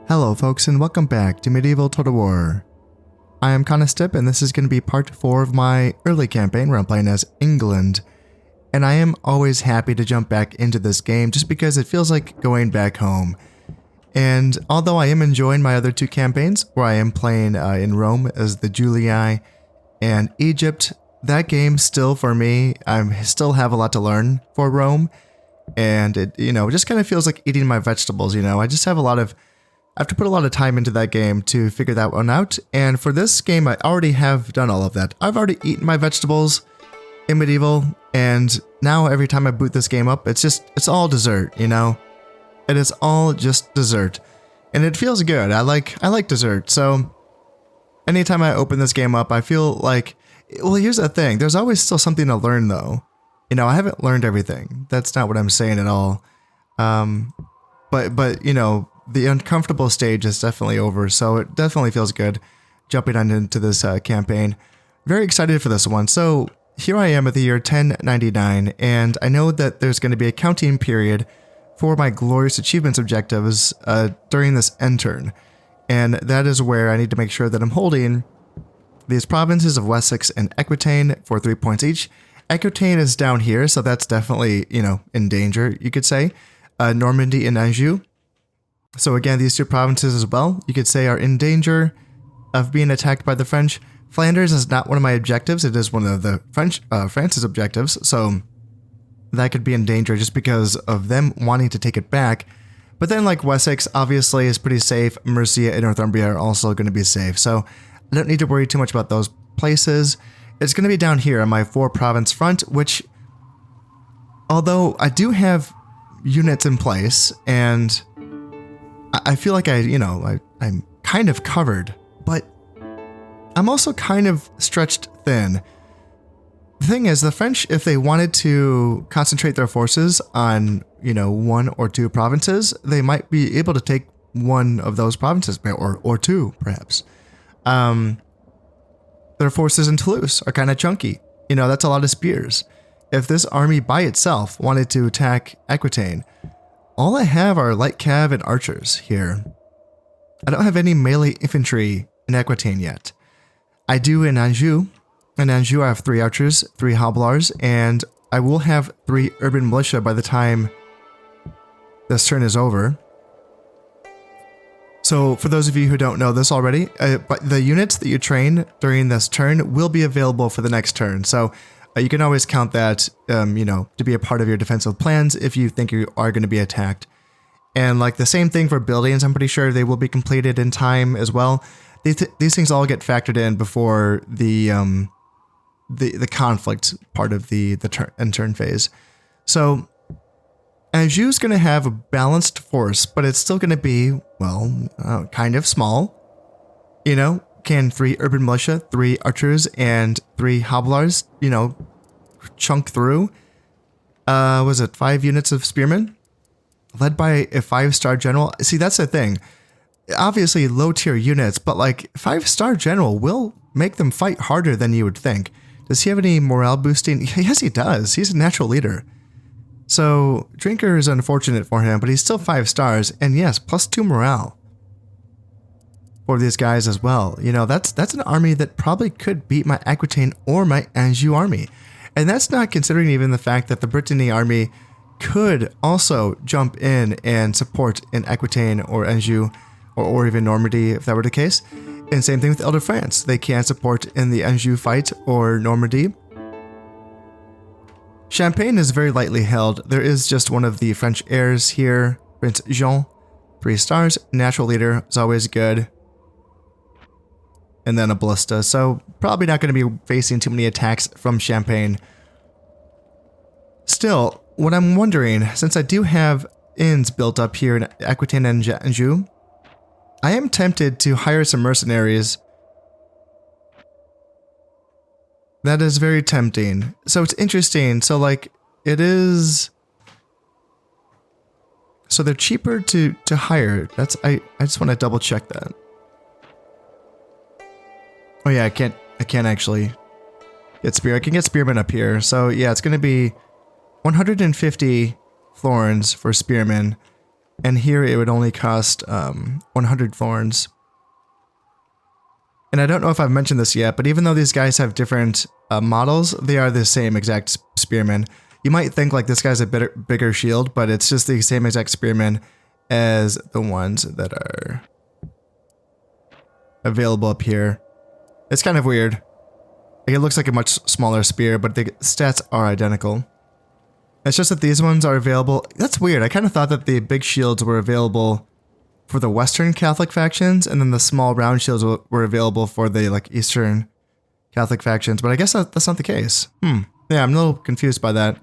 Hello folks and welcome back to Medieval Total War. I am Dynastic and this is going to be part 4 of my early campaign where I'm playing as England. And I am always happy to jump back into this game just because it feels like going back home. And although I am enjoying my other two campaigns where I am playing in Rome as the Julii and Egypt, that game still for me, I still have a lot to learn for Rome. And it, just kind of feels like eating my vegetables, I just have I have to put a lot of time into that game to figure that one out, and for this game I already have done all of that. I've already eaten my vegetables in Medieval, and now every time I boot this game up, it's all dessert, It is all just dessert. And it feels good. I like dessert, so anytime I open this game up, I feel like, well, here's the thing, there's always still something to learn though. I haven't learned everything. That's not what I'm saying at all. But the uncomfortable stage is definitely over, so it definitely feels good jumping on into this campaign. Very excited for this one. So here I am at the year 1099, and I know that there's going to be a counting period for my glorious achievements objectives during this end turn, and that is where I need to make sure that I'm holding these provinces of Wessex and Aquitaine for 3 points each. Aquitaine is down here, so that's definitely, in danger, you could say. Normandy and Anjou. So again, these two provinces as well, you could say, are in danger of being attacked by the French. Flanders is not one of my objectives. It is one of the France's objectives. So that could be in danger just because of them wanting to take it back. But then like Wessex obviously is pretty safe. Mercia and Northumbria are also going to be safe. So I don't need to worry too much about those places. It's going to be down here on my 4-province front, which, although I do have units in place and I feel like I'm kind of covered, but I'm also kind of stretched thin. The thing is, the French, if they wanted to concentrate their forces on, 1 or 2 provinces, they might be able to take one of those provinces, or 2, perhaps. Their forces in Toulouse are kind of chunky. That's a lot of spears. If this army by itself wanted to attack Aquitaine, all I have are light cav and archers here. I don't have any melee infantry in Aquitaine yet. I do in Anjou. In Anjou I have 3 archers, 3 hobblars, and I will have 3 urban militia by the time this turn is over. So for those of you who don't know this already, but the units that you train during this turn will be available for the next turn. So you can always count that, to be a part of your defensive plans if you think you are going to be attacked. And like the same thing for buildings, I'm pretty sure they will be completed in time as well. These things all get factored in before the conflict part of the turn phase. So Anjou's going to have a balanced force, but it's still going to be, well, kind of small. Can 3 urban militia, 3 archers, and 3 hobblars, chunk through? Was it 5 units of spearmen? Led by a 5-star general? See, that's the thing. Obviously, low-tier units, but like 5-star general will make them fight harder than you would think. Does he have any morale boosting? Yes, he does. He's a natural leader. So, Drinker is unfortunate for him, but he's still 5 stars, and yes, +2 morale for these guys as well. That's an army that probably could beat my Aquitaine or my Anjou army. And that's not considering even the fact that the Brittany army could also jump in and support in Aquitaine or Anjou or even Normandy if that were the case. And same thing with Elder France. They can support in the Anjou fight or Normandy. Champagne is very lightly held. There is just one of the French heirs here, Prince Jean, 3 stars, natural leader, is always good. And then a ballista, so probably not going to be facing too many attacks from Champagne. Still, what I'm wondering, since I do have inns built up here in Aquitaine and Anjou, I am tempted to hire some mercenaries. That is very tempting. So it's interesting. So like it is. So they're cheaper to hire. I just want to double check that. Oh yeah, I can't actually get spear. I can get spearmen up here. So yeah, it's going to be 150 florins for spearmen And here it would only cost 100 florins. And I don't know if I've mentioned this yet, but even though these guys have different models, they are the same exact spearmen. You might think like this guy's a bigger shield, but it's just the same exact spearmen as the ones that are available up here. It's kind of weird. It looks like a much smaller spear, but the stats are identical. It's just that these ones are available. That's weird. I kind of thought that the big shields were available for the Western Catholic factions, and then the small round shields were available for the like Eastern Catholic factions. But I guess that's not the case. Yeah, I'm a little confused by that.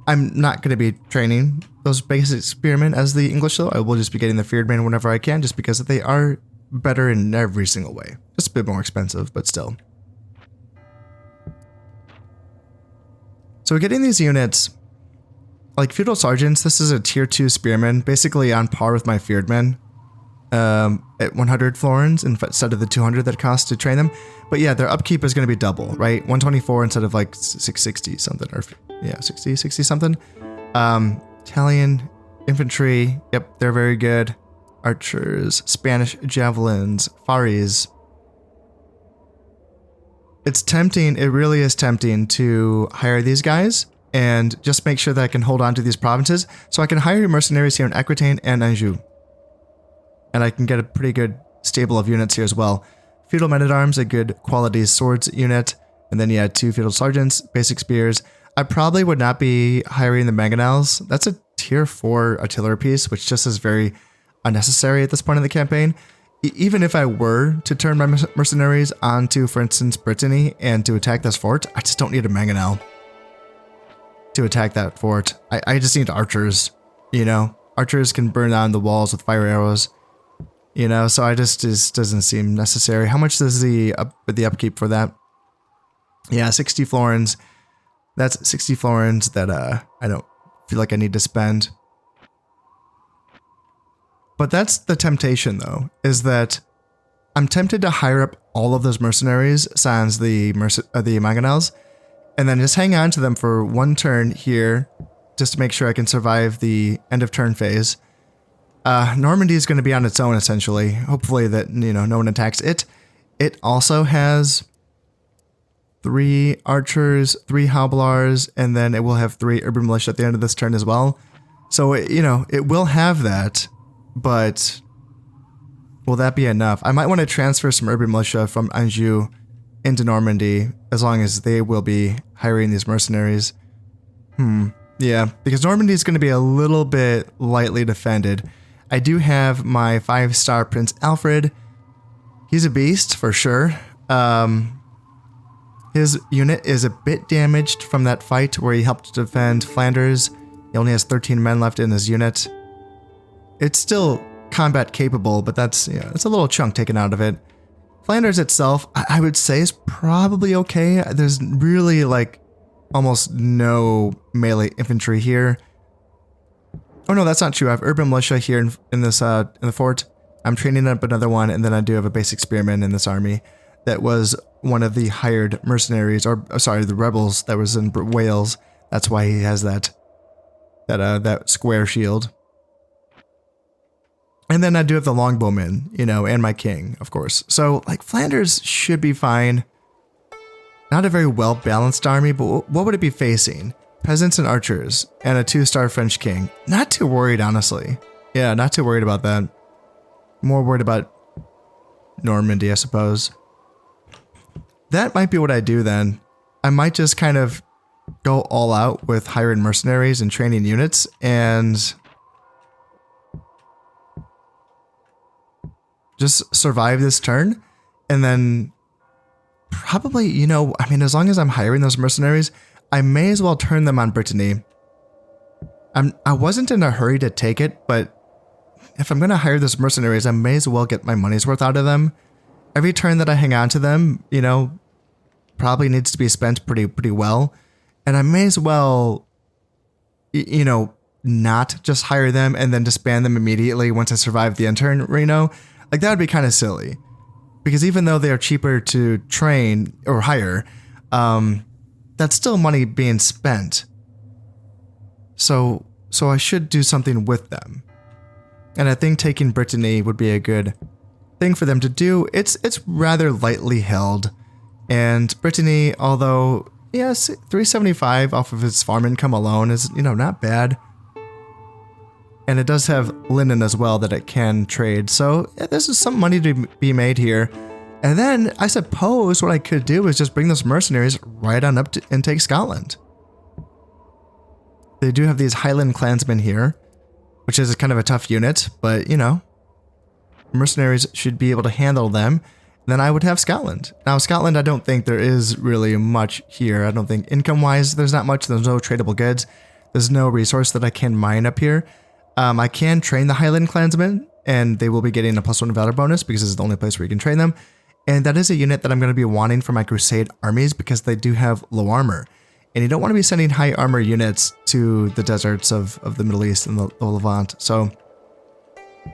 I'm not going to be training those basic spearmen as the English, though. I will just be getting the Feared-Man whenever I can, just because they are better in every single way. Just a bit more expensive, but still. So we're getting these units, like Feudal Sergeants. This is a tier 2 spearman, basically on par with my Feared Men, at 100 florins instead of the 200 that it costs to train them. But yeah, their upkeep is going to be double, right? 124 instead of like 660 something, or yeah, 60 something. Italian infantry, yep, they're very good. Archers, Spanish javelins, Faries. It's tempting, it really is tempting to hire these guys and just make sure that I can hold on to these provinces so I can hire mercenaries here in Aquitaine and Anjou. And I can get a pretty good stable of units here as well. Feudal Men-at-Arms, a good quality swords unit, and then you had 2 Feudal Sergeants, basic spears. I probably would not be hiring the mangonels. That's a tier 4 artillery piece, which just is very unnecessary at this point in the campaign. Even if I were to turn my mercenaries onto, for instance, Brittany and to attack this fort, I just don't need a mangonel to attack that fort. I just need archers, you know? Archers can burn down the walls with fire arrows, you know? So it just doesn't seem necessary. How much is the upkeep for that? Yeah, 60 florins. That's 60 florins that I don't feel like I need to spend. But that's the temptation, though, is that I'm tempted to hire up all of those mercenaries, sans the mangonels, and then just hang on to them for one turn here, just to make sure I can survive the end of turn phase. Normandy is going to be on its own, essentially. Hopefully that, you know, no one attacks it. It also has 3 archers, 3 hobblars, and then it will have 3 urban militia at the end of this turn as well. So, you know, it will have that. But will that be enough? I might want to transfer some urban militia from Anjou into Normandy, as long as they will be hiring these mercenaries. Yeah, because Normandy is going to be a little bit lightly defended. I do have my 5-star Prince Alfred. He's a beast for sure. His unit is a bit damaged from that fight where he helped defend Flanders. He only has 13 men left in his unit. It's still combat capable, but that's, yeah, it's a little chunk taken out of it. Flanders itself, I would say, is probably okay. There's really like almost no melee infantry here. Oh no, that's not true. I have urban militia here in this in the fort. I'm training up another one, and then I do have a basic spearman in this army that was one of the hired mercenaries, or sorry, the rebels that was in Wales. That's why he has that square shield. And then I do have the longbowmen, you know, and my king, of course. So, like, Flanders should be fine. Not a very well-balanced army, but what would it be facing? Peasants and archers, and a 2-star French king. Not too worried, honestly. Yeah, not too worried about that. More worried about Normandy, I suppose. That might be what I do then. I might just kind of go all out with hiring mercenaries and training units, and just survive this turn, and then probably, you know, I mean, as long as I'm hiring those mercenaries, I may as well turn them on Brittany. I wasn't in a hurry to take it, but if I'm going to hire those mercenaries, I may as well get my money's worth out of them. Every turn that I hang on to them, you know, probably needs to be spent pretty well, and I may as well, you know, not just hire them and then disband them immediately once I survive the end turn, you know? Like, that would be kind of silly, because even though they are cheaper to train or hire, that's still money being spent. So I should do something with them. And I think taking Brittany would be a good thing for them to do. It's rather lightly held. And Brittany, although, yes, 375 off of its farm income alone is, not bad. And it does have linen as well that it can trade. So yeah, this is some money to be made here. And then I suppose what I could do is just bring those mercenaries right on up and take Scotland. They do have these Highland clansmen here, which is kind of a tough unit, but mercenaries should be able to handle them. Then I would have Scotland. Now, Scotland, I don't think there is really much here. I don't think income-wise, there's not much. There's no tradable goods. There's no resource that I can mine up here. I can train the Highland clansmen, and they will be getting a +1 valor bonus because this is the only place where you can train them. And that is a unit that I'm going to be wanting for my Crusade armies because they do have low armor. And you don't want to be sending high armor units to the deserts of the Middle East and the Levant. So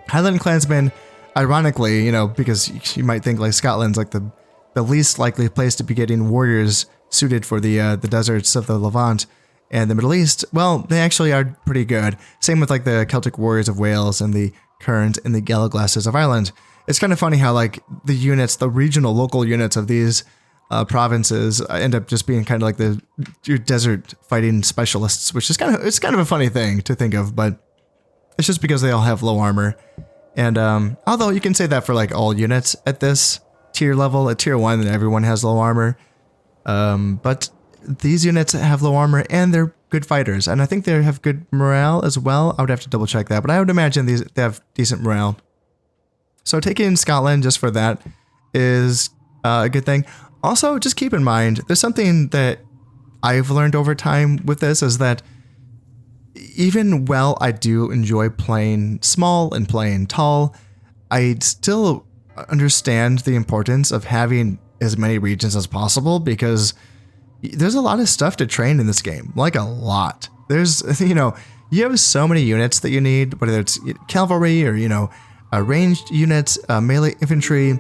Highland clansmen, ironically, because you might think like Scotland's like the least likely place to be getting warriors suited for the deserts of the Levant and the Middle East. Well, they actually are pretty good. Same with like the Celtic warriors of Wales and the Current and the Galaglasses of Ireland. It's kind of funny how like the units, the regional local units of these provinces end up just being kind of like your desert fighting specialists, which is kind of a funny thing to think of, but it's just because they all have low armor. And although you can say that for like all units at this tier level, at tier 1, everyone has low armor. But these units have low armor and they're good fighters, and I think they have good morale as well. I would have to double check that, but I would imagine they have decent morale. So taking Scotland just for that is a good thing. Also, just keep in mind, there's something that I've learned over time with this is that even while I do enjoy playing small and playing tall, I still understand the importance of having as many regions as possible because there's a lot of stuff to train in this game, like a lot. There's, you have so many units that you need, whether it's cavalry or, ranged units, melee infantry,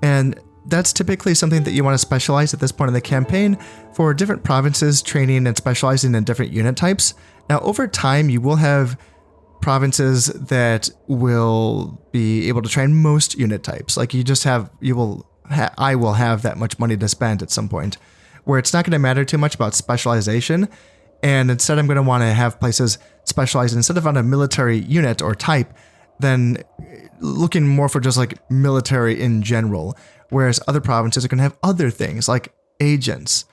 and that's typically something that you want to specialize at this point in the campaign for different provinces training and specializing in different unit types. Now, over time, you will have provinces that will be able to train most unit types. Like I will have that much money to spend at some point where it's not going to matter too much about specialization. And instead, I'm going to want to have places specialized instead of on a military unit or type, then looking more for just like military in general. Whereas other provinces are going to have other things like agents.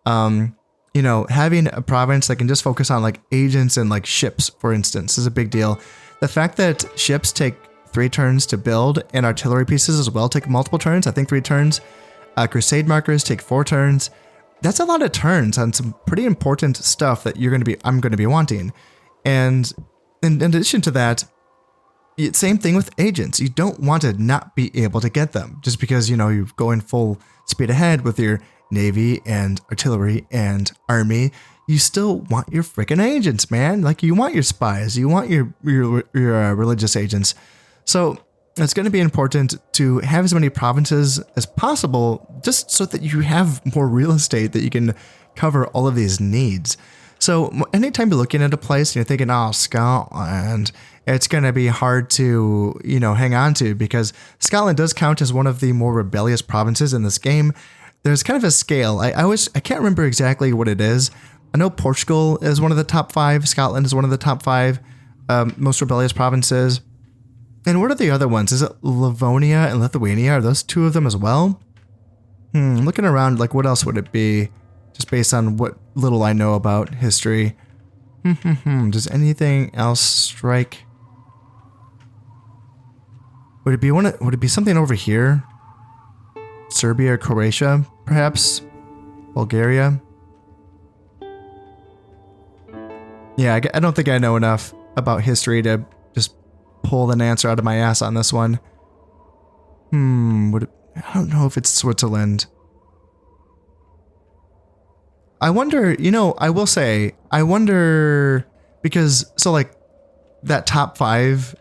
Having a province that can just focus on like agents and like ships, for instance, is a big deal. The fact that ships take 3 turns to build and artillery pieces as well take multiple turns, I think 3 turns. Crusade markers take 4 turns. That's a lot of turns on some pretty important stuff that I'm going to be wanting. And in addition to that, same thing with agents. You don't want to not be able to get them just because, you're going full speed ahead with your navy and artillery and army. You still want your freaking agents, man. Like you want your spies, you want your religious agents. So it's going to be important to have as many provinces as possible just so that you have more real estate that you can cover all of these needs. So anytime you're looking at a place and you're thinking, oh, Scotland, it's going to be hard to, hang on to because Scotland does count as one of the more rebellious provinces in this game. There's kind of a scale. I can't remember exactly what it is. I know Portugal is one of the top 5. Scotland is one of the top 5 most rebellious provinces. And what are the other ones? Is it Livonia and Lithuania? Are those 2 of them as well? Looking around, like what else would it be? Just based on what little I know about history. Does anything else strike? Would it be something over here? Serbia or Croatia, perhaps? Bulgaria? Yeah, I don't think I know enough about history to just pull an answer out of my ass on this one. I don't know if it's Switzerland. I wonder, I will say, because, so like, that top 5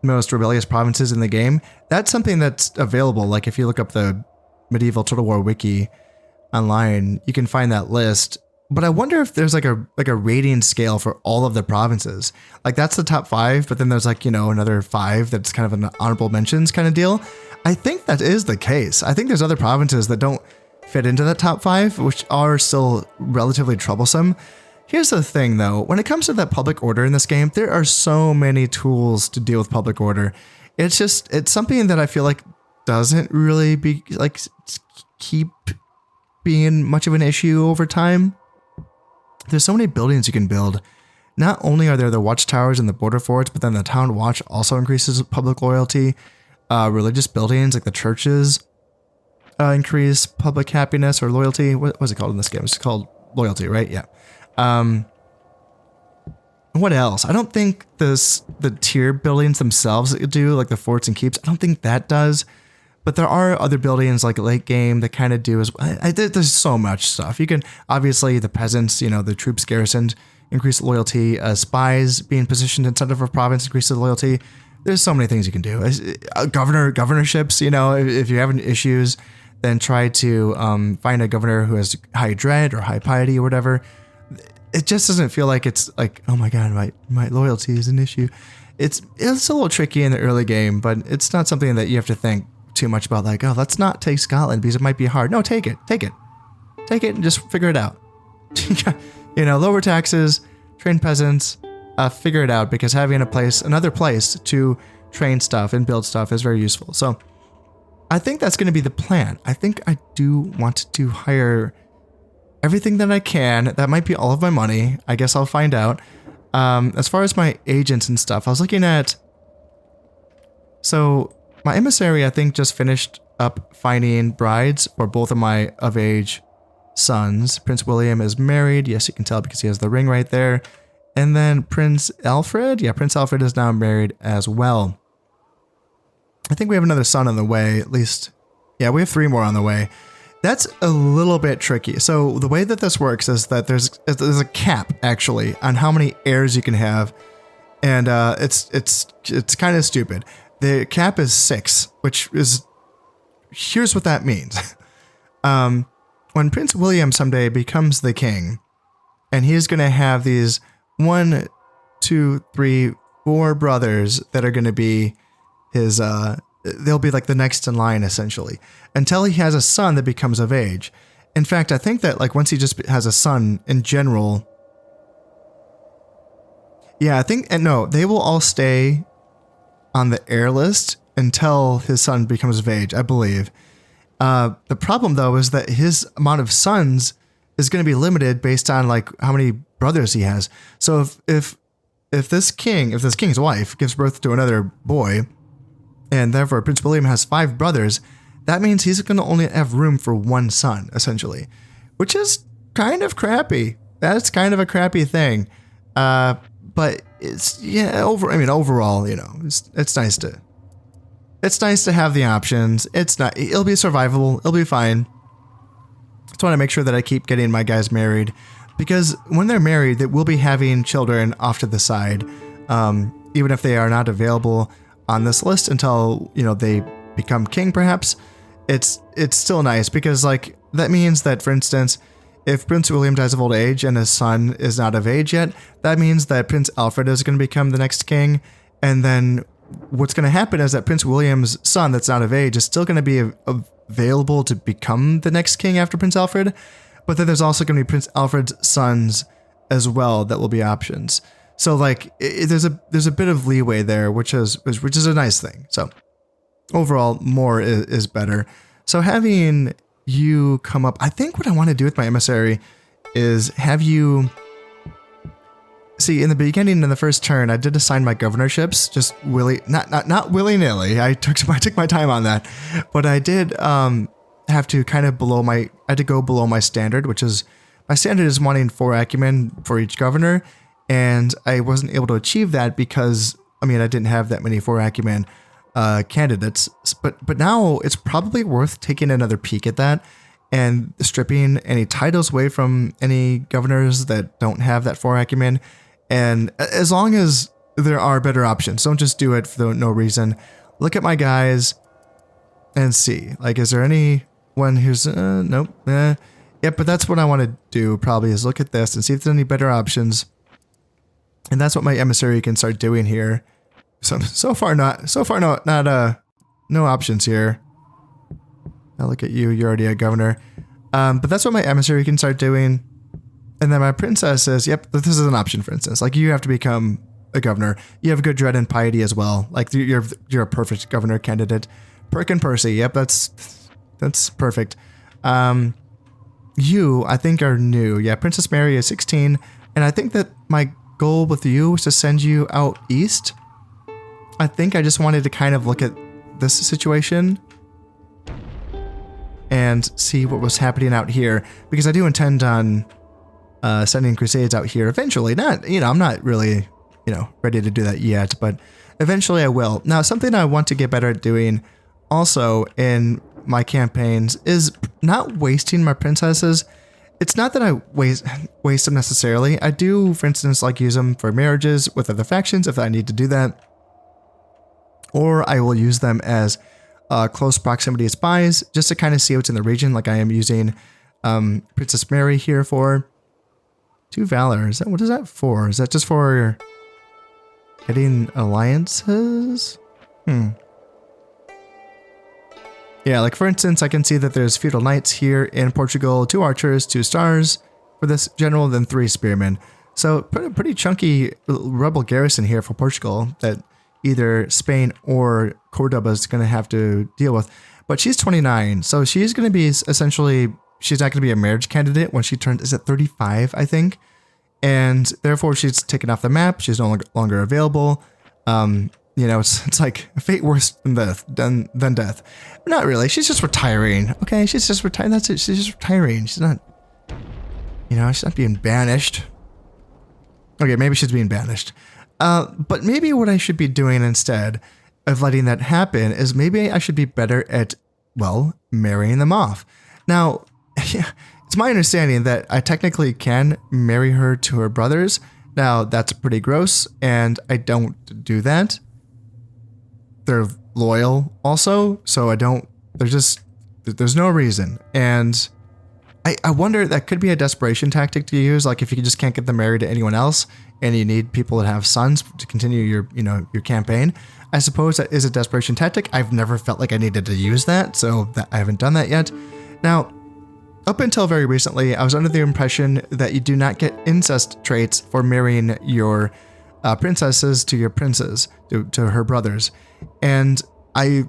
most rebellious provinces in the game, that's something that's available. Like, if you look up the Medieval Total War Wiki online, you can find that list. But I wonder if there's like a rating scale for all of the provinces. Like that's the top 5, but then there's like, another 5 that's kind of an honorable mentions kind of deal. I think that is the case. I think there's other provinces that don't fit into that top 5, which are still relatively troublesome. Here's the thing though, when it comes to that public order in this game, there are so many tools to deal with public order. It's something that I feel like doesn't really be like keep being much of an issue over time. There's so many buildings you can build. Not only are there the watchtowers and the border forts, but then the town watch also increases public loyalty. Religious buildings like the churches increase public happiness or loyalty. What was it called in this game? It's called loyalty, right? Yeah. What else? I don't think the tier buildings themselves do, like the forts and keeps. I don't think that does. But there are other buildings like late game that kind of do as well. There's so much stuff. You can, obviously, the peasants, the troops garrisoned increase loyalty. Spies being positioned in center of a province increases loyalty. There's so many things you can do. Governorships, if you're having issues, then try to find a governor who has high dread or high piety or whatever. It just doesn't feel like it's like, oh my God, my loyalty is an issue. It's a little tricky in the early game, but it's not something that you have to think too much about, like, oh, let's not take Scotland because it might be hard. No, take it and just figure it out. Lower taxes, train peasants, figure it out, because having another place to train stuff and build stuff is very useful. So I think that's going to be the plan. I think I do want to hire everything that I can. That might be all of my money. I guess I'll find out. As far as my agents and stuff, I was looking at, so my emissary, I think, just finished up finding brides for both of my of-age sons. Prince William is married. Yes, you can tell because he has the ring right there. And then Prince Alfred. Yeah, Prince Alfred is now married as well. I think we have another son on the way, at least. Yeah, we have 3 more on the way. That's a little bit tricky. So the way that this works is that there's a cap, actually, on how many heirs you can have. And it's kind of stupid. The cap is 6, which is, here's what that means. When Prince William someday becomes the king, and he's going to have these 1, 2, 3, 4 brothers that are going to be his, they'll be like the next in line, essentially, until he has a son that becomes of age. In fact, I think that like once he just has a son in general, yeah, I think, and no, they will all stay on the heir list until his son becomes of age, I believe. The problem though is that his amount of sons is going to be limited based on like how many brothers he has. So if this king's wife gives birth to another boy, and therefore Prince William has 5 brothers, that means he's going to only have room for 1 son, essentially, which is kind of crappy. That's kind of a crappy thing. But it's, yeah, overall, it's nice to have the options. It'll be survivable. It'll be fine. Just want to make sure that I keep getting my guys married, because when they're married, they will be having children off to the side, even if they are not available on this list until, they become king, perhaps. It's still nice because like that means that, for instance, if Prince William dies of old age and his son is not of age yet, that means that Prince Alfred is going to become the next king. And then what's going to happen is that Prince William's son that's not of age is still going to be available to become the next king after Prince Alfred. But then there's also going to be Prince Alfred's sons as well that will be options. So like there's a bit of leeway there, which is a nice thing. So overall, more is better. So having you come up, I think what I want to do with my emissary is have you see in the beginning, in the first turn, I did assign my governorships just not willy-nilly. I took my time on that, but I did have to kind of I had to go below my standard, which is my standard is wanting 4 acumen for each governor, and I wasn't able to achieve that because I didn't have that many 4 acumen candidates, but now it's probably worth taking another peek at that and stripping any titles away from any governors that don't have that 4 acumen. And as long as there are better options, don't just do it for no reason. Look at my guys and see, like, is there anyone who's nope. Yeah, but that's what I want to do probably is look at this and see if there's any better options. And that's what my emissary can start doing here. So far no options here. Now look at you, you're already a governor. But that's what my emissary can start doing. And then my princess says, yep, this is an option, for instance. Like, you have to become a governor. You have good dread and piety as well. Like, you're a perfect governor candidate. Perk and Percy, yep, that's perfect. You, I think, are new. Yeah, Princess Mary is 16. And I think that my goal with you is to send you out east. I think I just wanted to kind of look at this situation and see what was happening out here, because I do intend on sending crusades out here eventually. Not, I'm not really, ready to do that yet, but eventually I will. Now, something I want to get better at doing also in my campaigns is not wasting my princesses. It's not that I waste them necessarily. I do, for instance, like use them for marriages with other factions if I need to do that. Or I will use them as close proximity spies just to kind of see what's in the region, like I am using Princess Mary here for. 2 Valor, what is that for? Is that just for getting alliances? Yeah, like for instance, I can see that there's feudal knights here in Portugal, 2 archers, 2 stars for this general, then 3 spearmen. So pretty chunky rebel garrison here for Portugal that either Spain or Cordoba is going to have to deal with. But she's 29, so she's going to be essentially, she's not going to be a marriage candidate when she turns, is it 35, I think? And therefore she's taken off the map. She's no longer available. It's like fate worse than death. Not really. She's just retiring. Okay, she's just retiring. That's it. She's just retiring. She's not, she's not being banished. Okay, maybe she's being banished. But maybe what I should be doing instead of letting that happen is maybe I should be better at, well, marrying them off. Now, it's my understanding that I technically can marry her to her brothers. Now, that's pretty gross, and I don't do that. They're loyal also, so there's no reason. And I wonder, that could be a desperation tactic to use, like if you just can't get them married to anyone else and you need people that have sons to continue your campaign. I suppose that is a desperation tactic. I've never felt like I needed to use that, so I haven't done that yet. Now, up until very recently, I was under the impression that you do not get incest traits for marrying your princesses to your princes, to her brothers. And I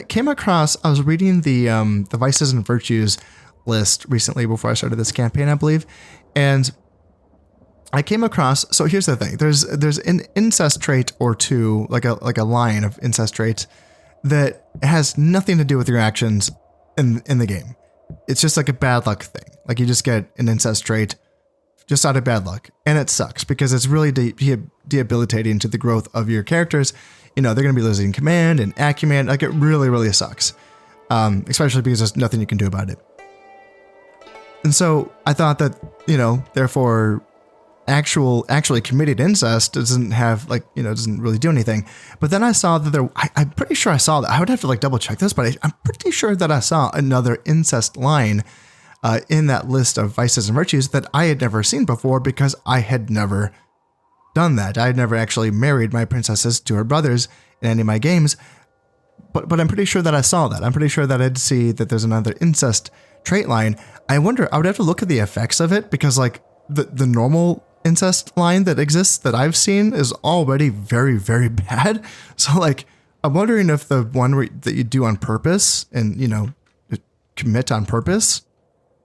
came across, I was reading the Vices and Virtues list recently before I started this campaign, I believe. And I came across, so here's the thing, there's an incest trait or two, like a line of incest traits that has nothing to do with your actions in the game. It's just like a bad luck thing. Like you just get an incest trait just out of bad luck. And it sucks because it's really debilitating to the growth of your characters. They're going to be losing command and acumen. Like it really, really sucks. Especially because there's nothing you can do about it. And so I thought that, therefore actually committed incest doesn't have doesn't really do anything. But then I saw that I'm pretty sure I saw that. I would have to double check this, but I'm pretty sure that I saw another incest line in that list of vices and virtues that I had never seen before because I had never done that. I had never actually married my princesses to her brothers in any of my games. But I'm pretty sure that I saw that. I'm pretty sure that I'd see that there's another incest trait line. I wonder, I would have to look at the effects of it because the normal incest line that exists that I've seen is already very, very bad. So I'm wondering if the one that you do on purpose and, commit on purpose,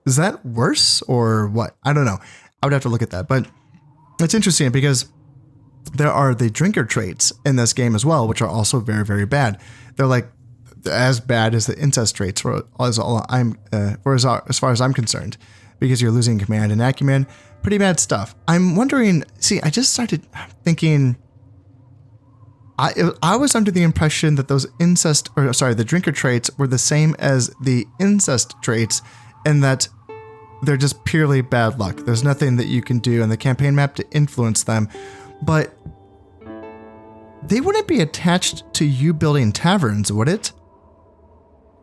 is that worse or what? I don't know. I would have to look at that, but it's interesting because there are the drinker traits in this game as well, which are also very, very bad. They're as bad as the incest traits as far as I'm concerned, because you're losing command and acumen. Pretty bad stuff. I'm wondering, I just started thinking, I was under the impression that those the drinker traits were the same as the incest traits and that they're just purely bad luck. There's nothing that you can do in the campaign map to influence them, but they wouldn't be attached to you building taverns, would it?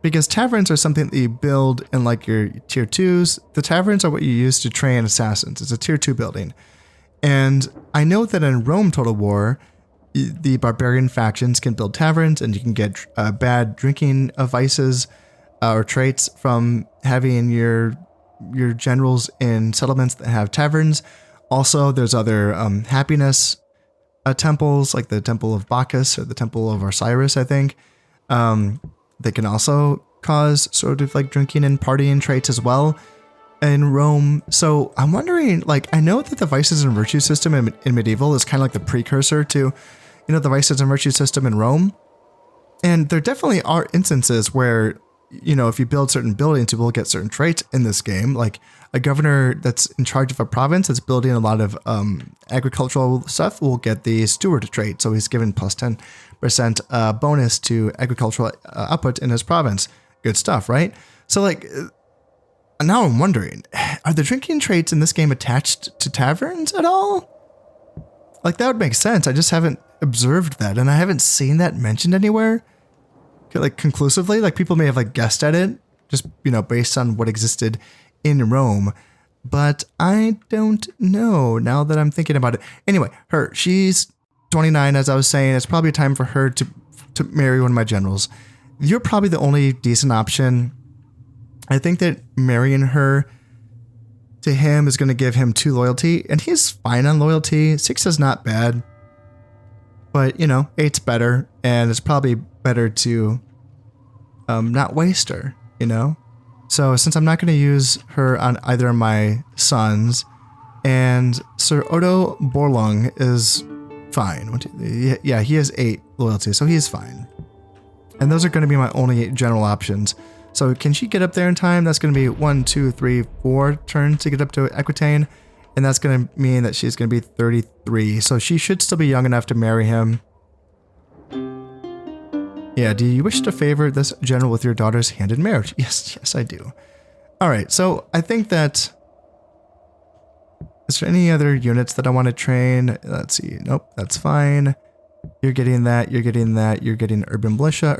Because taverns are something that you build in like your tier 2s. The taverns are what you use to train assassins. It's a tier 2 building. And I know that in Rome Total War, the barbarian factions can build taverns and you can get bad drinking vices or traits from having your generals in settlements that have taverns. Also, there's other happiness temples, like the Temple of Bacchus or the Temple of Osiris, I think. They can also cause sort of like drinking and partying traits as well in Rome. So I'm wondering, like, I know that the vices and virtue system in medieval is kind of like the precursor to, the vices and virtue system in Rome. And there definitely are instances where, if you build certain buildings, you will get certain traits in this game. Like a governor that's in charge of a province that's building a lot of agricultural stuff will get the steward trait. So he's given plus 10% bonus to agricultural output in his province. Good stuff, right? So like, now I'm wondering, are the drinking traits in this game attached to taverns at all? Like that would make sense. I just haven't observed that, and I haven't seen that mentioned anywhere. Like conclusively, like people may have like guessed at it, just based on what existed in Rome, but I don't know now that I'm thinking about it. Anyway, she's 29, as I was saying. It's probably time for her to marry one of my generals. You're probably the only decent option. I think that marrying her to him is going to give him 2 loyalty, and he's fine on loyalty. 6 is not bad, but 8's better, and it's probably better to not waste her, So since I'm not going to use her on either of my sons, and Sir Odo Borlung is fine. Yeah, he has 8 loyalty, so he's fine. And those are going to be my only general options. So can she get up there in time? That's going to be 1, 2, 3, 4 turns to get up to Aquitaine. And that's going to mean that she's going to be 33. So she should still be young enough to marry him. Yeah, do you wish to favor this general with your daughter's hand in marriage? Yes, I do. All right, so I think that... Is there any other units that I want to train? Let's see. Nope, that's fine. You're getting that, you're getting that, you're getting urban militia,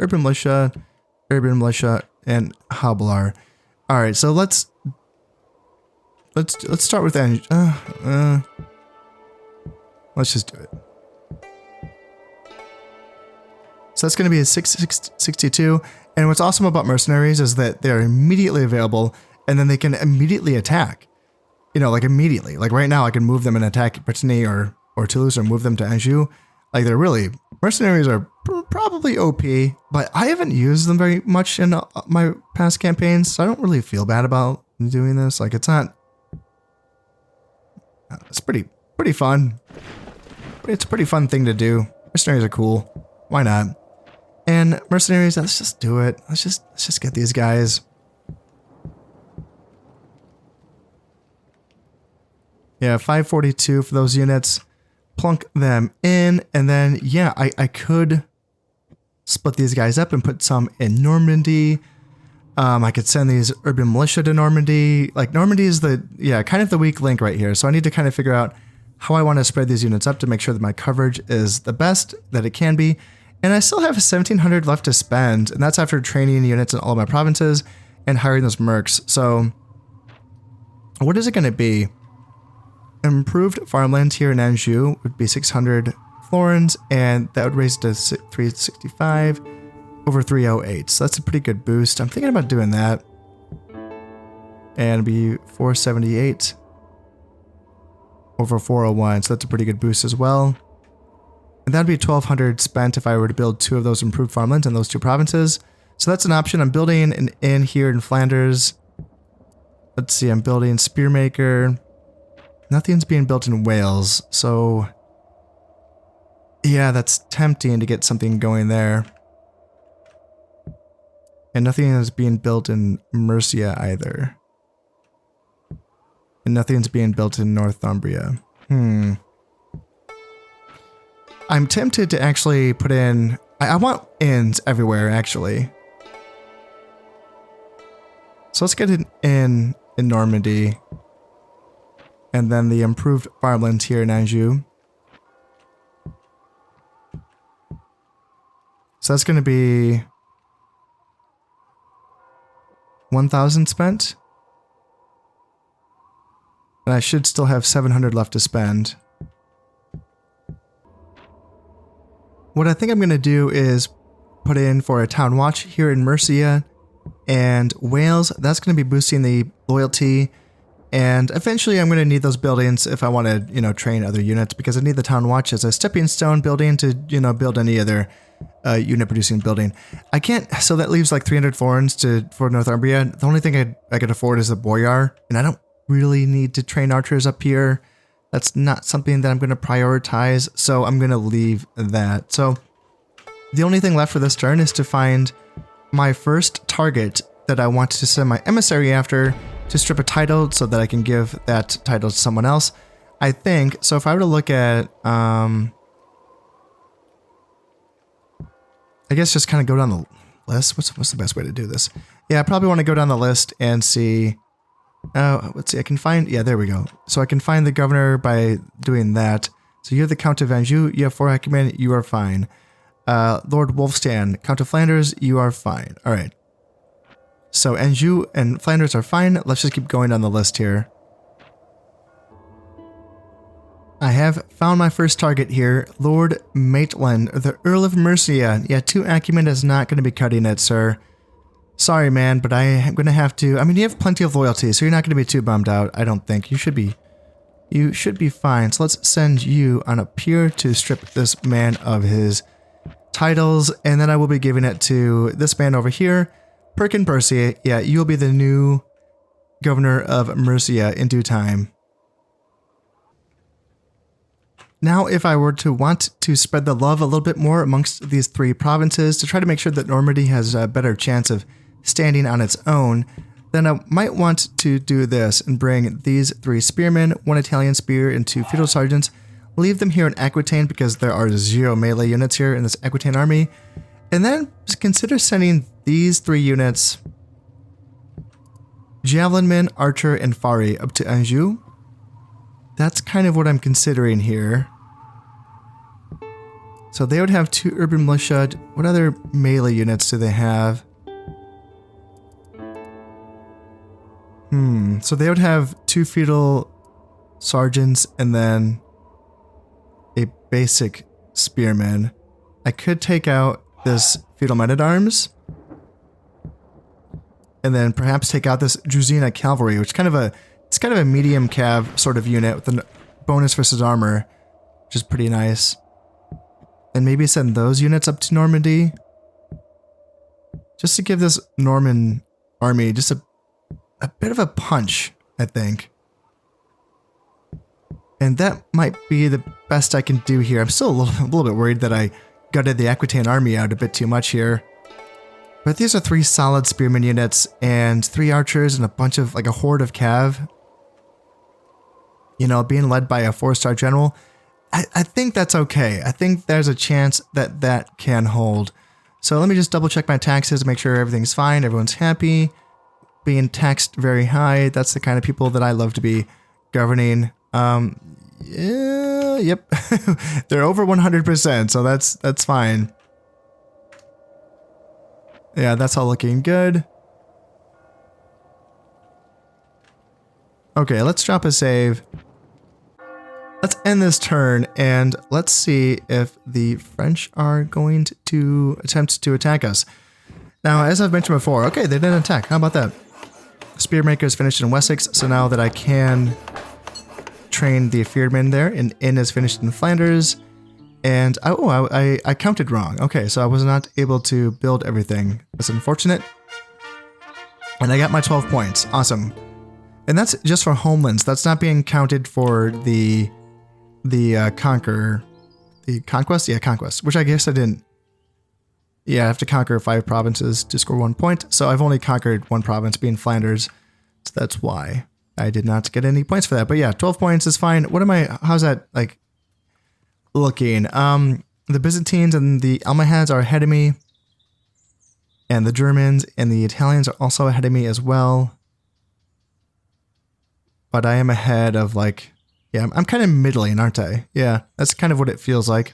and Hablar. All right, so let's start with let's just do it. So that's going to be a 662. And what's awesome about mercenaries is that they're immediately available, and then they can immediately attack. Like immediately. Like right now, I can move them and attack Brittany or Toulouse, or move them to Anjou. Like they're really, mercenaries are probably OP, but I haven't used them very much in my past campaigns, so I don't really feel bad about doing this. Like it's not, it's pretty fun. It's a pretty fun thing to do. Mercenaries are cool. Why not? And mercenaries, let's just do it. Let's just get these guys. Yeah, 542 for those units. Plunk them in, and then yeah, I could split these guys up and put some in Normandy. I could send these urban militia to Normandy. Like Normandy is kind of the weak link right here. So I need to kind of figure out how I want to spread these units up to make sure that my coverage is the best that it can be. And I still have 1,700 left to spend, and that's after training units in all of my provinces and hiring those mercs. So what is it going to be? Improved farmland here in Anjou would be 600 florins, and that would raise it to 365 over 308. So that's a pretty good boost. I'm thinking about doing that. And it'd be 478 over 401. So that's a pretty good boost as well. And that'd be 1,200 spent if I were to build 2 of those improved farmlands in those 2 provinces. So that's an option. I'm building an inn here in Flanders. Let's see, I'm building Spearmaker. Nothing's being built in Wales, so yeah, that's tempting to get something going there. And nothing is being built in Mercia either. And nothing's being built in Northumbria. I'm tempted to actually put in... I want inns everywhere, actually. So let's get an inn in Normandy. And then the improved farmlands here in Anjou. So that's going to be 1,000 spent. And I should still have 700 left to spend. What I think I'm going to do is put in for a town watch here in Mercia and Wales. That's going to be boosting the loyalty. And eventually I'm going to need those buildings if I want to, you know, train other units, because I need the town watch as a stepping stone building to, you know, build any other unit producing building. I can't, so that leaves like 300 foreigns for Northumbria. The only thing I could afford is a boyar, and I don't really need to train archers up here. That's not something that I'm going to prioritize, so I'm going to leave that. So the only thing left for this turn is to find my first target that I want to send my emissary after to strip a title so that I can give that title to someone else. I think, so if I were to look at, I guess just kind of go down the list. What's the best way to do this? Yeah, I probably want to go down the list and see. Let's see, I can find, yeah, there we go. So I can find the governor by doing that. So you're the Count of Anjou, you have 4 acumen, you are fine. Lord Wolfstan, Count of Flanders, you are fine. All right. So Anjou and Flanders are fine. Let's just keep going down the list here. I have found my first target here, Lord Maitland, the Earl of Mercia. Yeah, 2 acumen is not going to be cutting it, sir. Sorry, man, but I am going to have to... I mean, you have plenty of loyalty, so you're not going to be too bummed out, I don't think. You should be fine. So let's send you on up here to strip this man of his titles, and then I will be giving it to this man over here, Perkin Percy. Yeah, you'll be the new governor of Mercia in due time. Now, if I were to want to spread the love a little bit more amongst these 3 provinces to try to make sure that Normandy has a better chance of standing on its own, then I might want to do this and bring these 3 spearmen, 1 Italian spear, and 2 feudal sergeants, leave them here in Aquitaine because there are 0 melee units here in this Aquitaine army, and then consider sending these 3 units, Javelinman, Archer, and Fari, up to Anjou. That's kind of what I'm considering here. So they would have 2 urban militia. What other melee units do they have? So they would have 2 feudal sergeants and then a basic spearman. I could take out this feudal men-at-arms and then perhaps take out this Druzina cavalry, which it's kind of a medium cav sort of unit with a bonus versus armor, which is pretty nice. And maybe send those units up to Normandy just to give this Norman army just a bit of a punch, I think. And that might be the best I can do here. I'm still a little bit worried that I gutted the Aquitaine army out a bit too much here. But these are 3 solid spearman units and 3 archers and a bunch of, like, a horde of cav. You know, being led by a 4-star general. I think that's okay. I think there's a chance that that can hold. So let me just double check my taxes, make sure everything's fine, everyone's happy. Being taxed very high, that's the kind of people that I love to be governing. Yeah, yep. They're over 100%, so that's fine. Yeah, that's all looking good. Okay, let's drop a save. Let's end this turn, and let's see if the French are going to attempt to attack us. Now, as I've mentioned before, okay, they didn't attack. How about that? Spearmaker's finished in Wessex, so now that I can train the Fearmen there, and Inn is finished in Flanders, and I counted wrong. Okay, so I was not able to build everything. That's unfortunate. And I got my 12 points. Awesome. And that's just for homelands. That's not being counted for the conquest? Yeah, conquest, which I guess I didn't. Yeah, I have to conquer 5 provinces to score 1 point. So I've only conquered 1 province, being Flanders. So that's why I did not get any points for that. But yeah, 12 points is fine. How's that like looking? The Byzantines and the Almohads are ahead of me. And the Germans and the Italians are also ahead of me as well. But I am ahead of, like, yeah, I'm kind of middling, aren't I? Yeah, that's kind of what it feels like.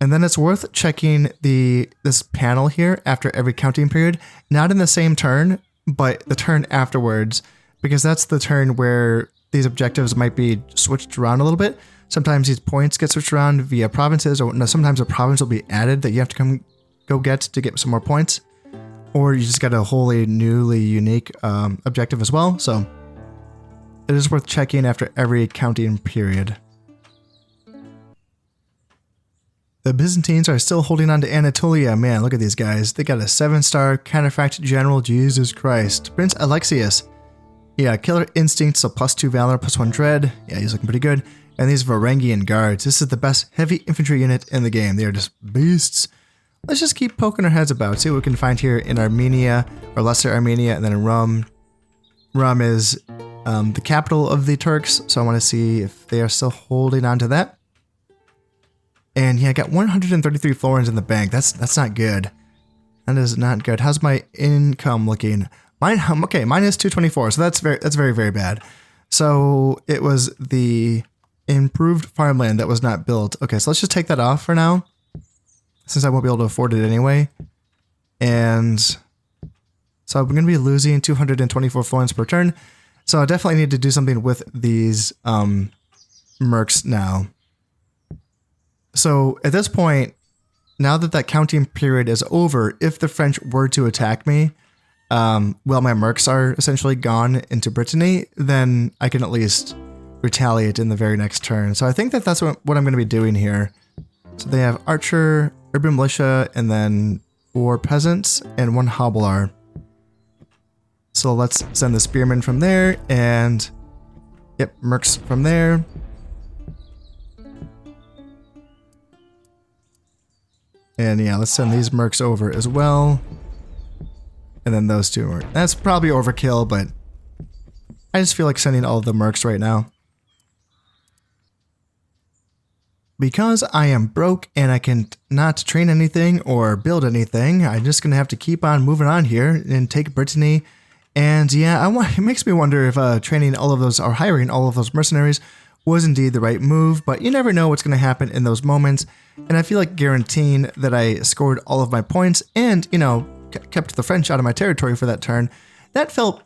And then it's worth checking this panel here after every counting period, not in the same turn, but the turn afterwards, because that's the turn where these objectives might be switched around a little bit. Sometimes these points get switched around via provinces, or no, sometimes a province will be added that you have to go get to get some more points, or you just get a wholly newly unique objective as well. So it is worth checking after every counting period. The Byzantines are still holding on to Anatolia. Man, look at these guys. They got a 7-star counterfact general. Jesus Christ. Prince Alexius. Yeah, killer instincts, so +2 valor, +1 dread. Yeah, he's looking pretty good. And these Varangian guards. This is the best heavy infantry unit in the game. They are just beasts. Let's just keep poking our heads about. See what we can find here in Armenia, or Lesser Armenia, and then in Rum. Rum is the capital of the Turks, so I want to see if they are still holding on to that. And yeah, I got 133 florins in the bank. That's not good. That is not good. How's my income looking? Okay, mine is 224. So that's very, very bad. So it was the improved farmland that was not built. Okay, so let's just take that off for now, since I won't be able to afford it anyway. And so I'm going to be losing 224 florins per turn. So I definitely need to do something with these mercs now. So at this point, now that that counting period is over, if the French were to attack me, well, my mercs are essentially gone into Brittany, then I can at least retaliate in the very next turn. So I think that that's what I'm going to be doing here. So they have archer, urban militia, and then 4 peasants and 1 hobbler. So let's send the spearmen from there, and yep, mercs from there. And yeah, let's send these mercs over as well. And then those 2 mercs. That's probably overkill, but I just feel like sending all of the mercs right now. Because I am broke and I can not train anything or build anything, I'm just going to have to keep on moving on here and take Brittany. And yeah, it makes me wonder if training all of those or hiring all of those mercenaries was indeed the right move, but you never know what's going to happen in those moments. And I feel like guaranteeing that I scored all of my points and, you know, kept the French out of my territory for that turn, that felt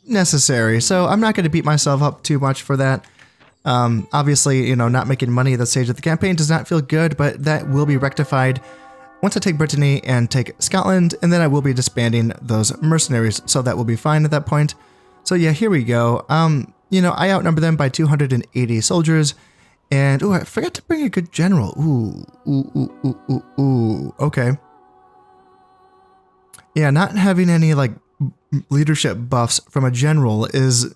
necessary. So I'm not going to beat myself up too much for that. Obviously, you know, not making money at that stage of the campaign does not feel good, but that will be rectified once I take Brittany and take Scotland, and then I will be disbanding those mercenaries, so that will be fine at that point. So yeah, here we go. You know, I outnumber them by 280 soldiers, and oh, I forgot to bring a good general. Ooh, okay. Yeah, not having any like leadership buffs from a general is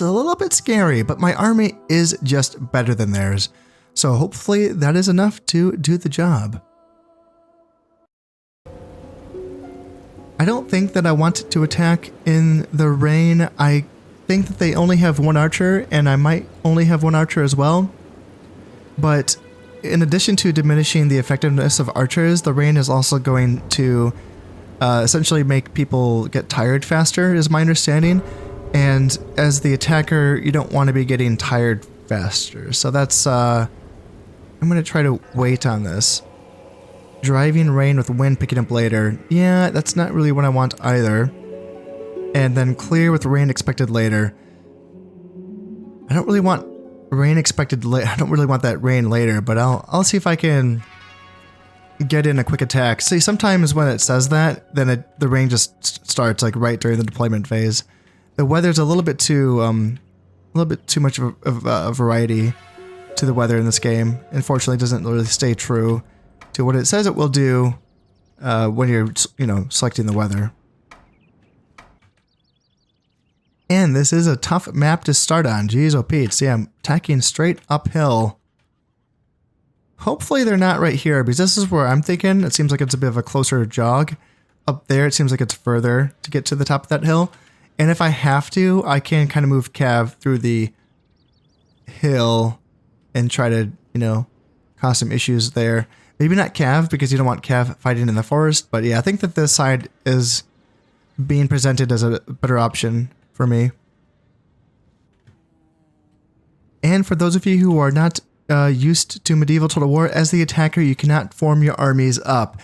a little bit scary, but my army is just better than theirs. So hopefully that is enough to do the job. I don't think that I want to attack in the rain. I think that they only have 1 archer, and I might only have 1 archer as well. But in addition to diminishing the effectiveness of archers, the rain is also going to essentially make people get tired faster, is my understanding. And as the attacker, you don't want to be getting tired faster. So that's, I'm going to try to wait on this. Driving rain with wind picking up later. Yeah, that's not really what I want either. And then clear with rain expected later. I don't really want rain expected I don't really want that rain later, but I'll see if I can get in a quick attack. See, sometimes when it says that, then the rain just starts like right during the deployment phase. The weather's a little bit too much of a variety to the weather in this game. Unfortunately, it doesn't really stay true to what it says it will do when you're, you know, selecting the weather. And this is a tough map to start on. Jeez, oh Pete. See, I'm attacking straight uphill. Hopefully they're not right here, because this is where I'm thinking. It seems like it's a bit of a closer jog. Up there, it seems like it's further to get to the top of that hill. And if I have to, I can kind of move Cav through the hill and try to, you know, cause some issues there. Maybe not Cav, because you don't want Cav fighting in the forest. But yeah, I think that this side is being presented as a better option for me. And for those of you who are not used to medieval total war. As the attacker, you cannot form your armies up.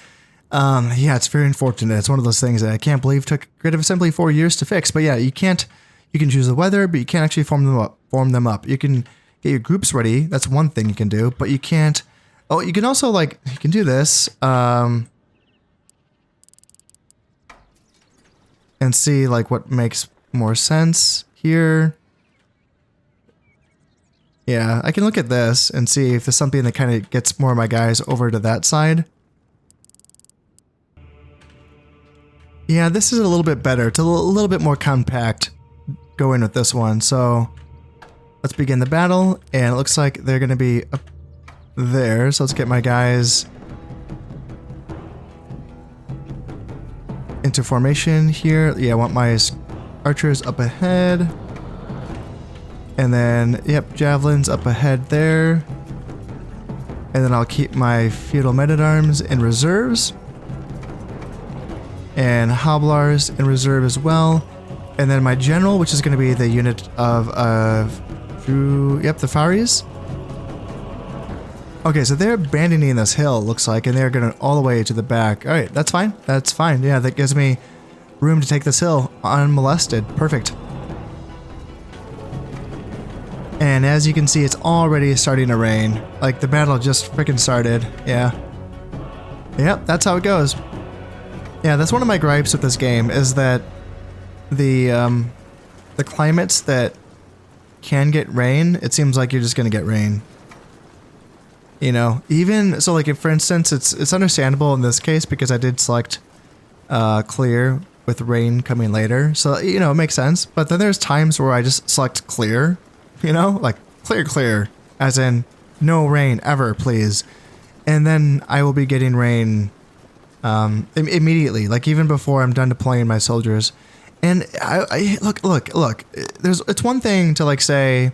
Yeah, it's very unfortunate. It's one of those things that I can't believe took Creative Assembly 4 years to fix. But yeah, you can't. You can choose the weather, but you can't actually form them up. You can get your groups ready. That's one thing you can do, but you can't. Oh, you can also you can do this. And see what makes more sense here. Yeah, I can look at this and see if there's something that kind of gets more of my guys over to that side. Yeah, this is a little bit better. It's a little bit more compact going with this one. So let's begin the battle, and it looks like they're going to be up there. So let's get my guys into formation here. Yeah, I want my archers up ahead. And then, yep, javelins up ahead there. And then I'll keep my feudal men-at-arms in reserves. And Hoblars in reserve as well. And then my general, which is going to be the unit of the Faris. Okay, so they're abandoning this hill, looks like, and they're going all the way to the back. All right, that's fine. That's fine. Yeah, that gives me room to take this hill unmolested. Perfect. And as you can see, it's already starting to rain. Like, the battle just freaking started. Yeah. Yep, that's how it goes. Yeah, that's one of my gripes with this game, is that the climates that can get rain, it seems like you're just going to get rain. You know, even, so like, if, for instance, it's understandable in this case because I did select clear with rain coming later. So, you know, it makes sense. But then there's times where I just select clear, you know, like clear, as in no rain ever, please. And then I will be getting rain immediately, like even before I'm done deploying my soldiers. And I look, it's one thing to like say,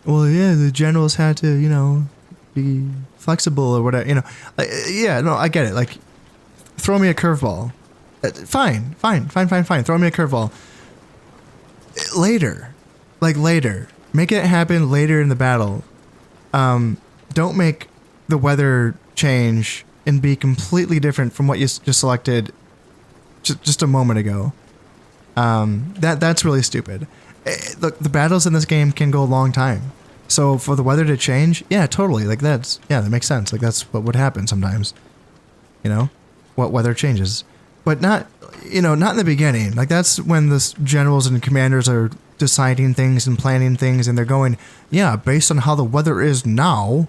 well, yeah, the generals had to, you know, be flexible or whatever, you know. Yeah, no, I get it. Like, throw me a curveball. Fine. Throw me a curveball. Later. Make it happen later in the battle. Don't make the weather change and be completely different from what you just selected just a moment ago. That's really stupid. Look, the battles in this game can go a long time. So for the weather to change, yeah, totally. Like that makes sense. Like that's what would happen sometimes. You know, what weather changes, but not in the beginning. Like that's when the generals and commanders are deciding things and planning things, and they're going, yeah, based on how the weather is now,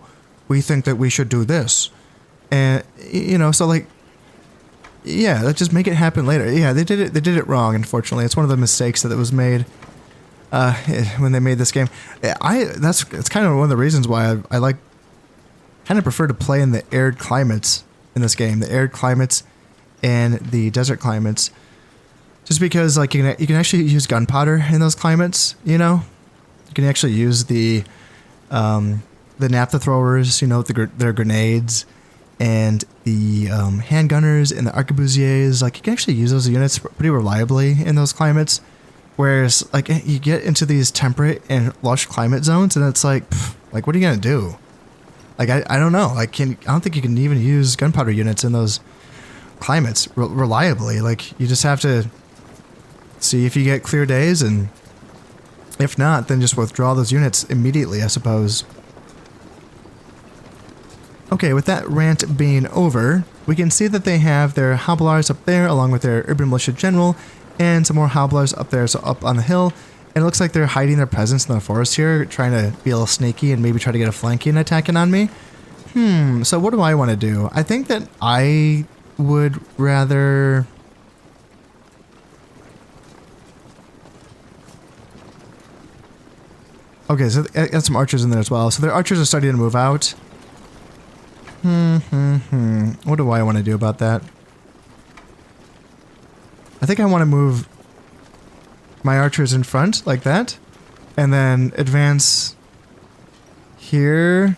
we think that we should do this. And so like, yeah, let's just make it happen later. Yeah, they did it wrong. Unfortunately, it's one of the mistakes that was made when they made this game. It's kind of one of the reasons why I like kind of prefer to play in the arid climates in this game, the arid climates and the desert climates, just because like you can actually use gunpowder in those climates. You know, you can actually use the naphtha throwers, their grenades, and the handgunners and the arquebusiers. Like you can actually use those units pretty reliably in those climates. Whereas like you get into these temperate and lush climate zones, and it's like, what are you gonna do? Like I don't know. I don't think you can even use gunpowder units in those climates reliably. Like you just have to see if you get clear days, and if not, then just withdraw those units immediately, I suppose. Okay, with that rant being over, we can see that they have their Hoblars up there along with their urban militia general and some more Hoblars up there, so up on the hill. And it looks like they're hiding their presence in the forest here, trying to be a little sneaky and maybe try to get a flanking attacking on me. So what do I want to do? I think that I would rather... Okay, so I got some archers in there as well. So their archers are starting to move out. What do I want to do about that? I think I want to move my archers in front like that, and then advance here.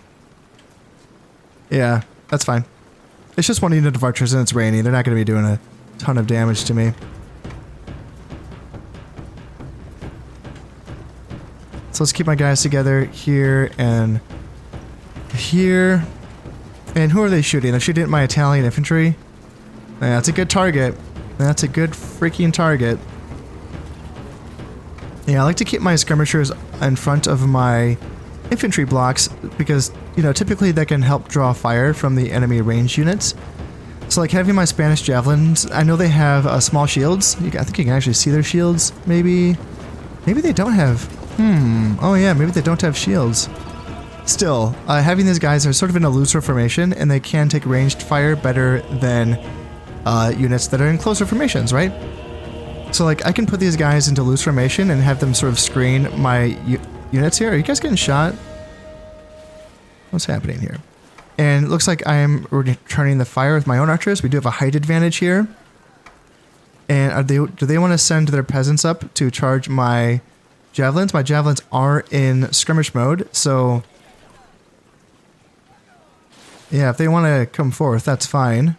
Yeah, that's fine. It's just one unit of archers and it's raining. They're not going to be doing a ton of damage to me. So let's keep my guys together here and here. And who are they shooting? They're shooting at my Italian infantry. Yeah, that's a good target. That's a good freaking target. Yeah, I like to keep my skirmishers in front of my infantry blocks because, you know, typically that can help draw fire from the enemy range units. So like having my Spanish javelins, I know they have small shields. I think you can actually see their shields, maybe. Maybe they don't have... Oh yeah, maybe they don't have shields. Still, having these guys are sort of in a looser formation, and they can take ranged fire better than units that are in closer formations, right? So like, I can put these guys into loose formation and have them sort of screen my units here. Are you guys getting shot? What's happening here? And it looks like I am returning the fire with my own archers. We do have a height advantage here. And do they want to send their peasants up to charge my javelins? My javelins are in skirmish mode, so... yeah, if they want to come forth, that's fine.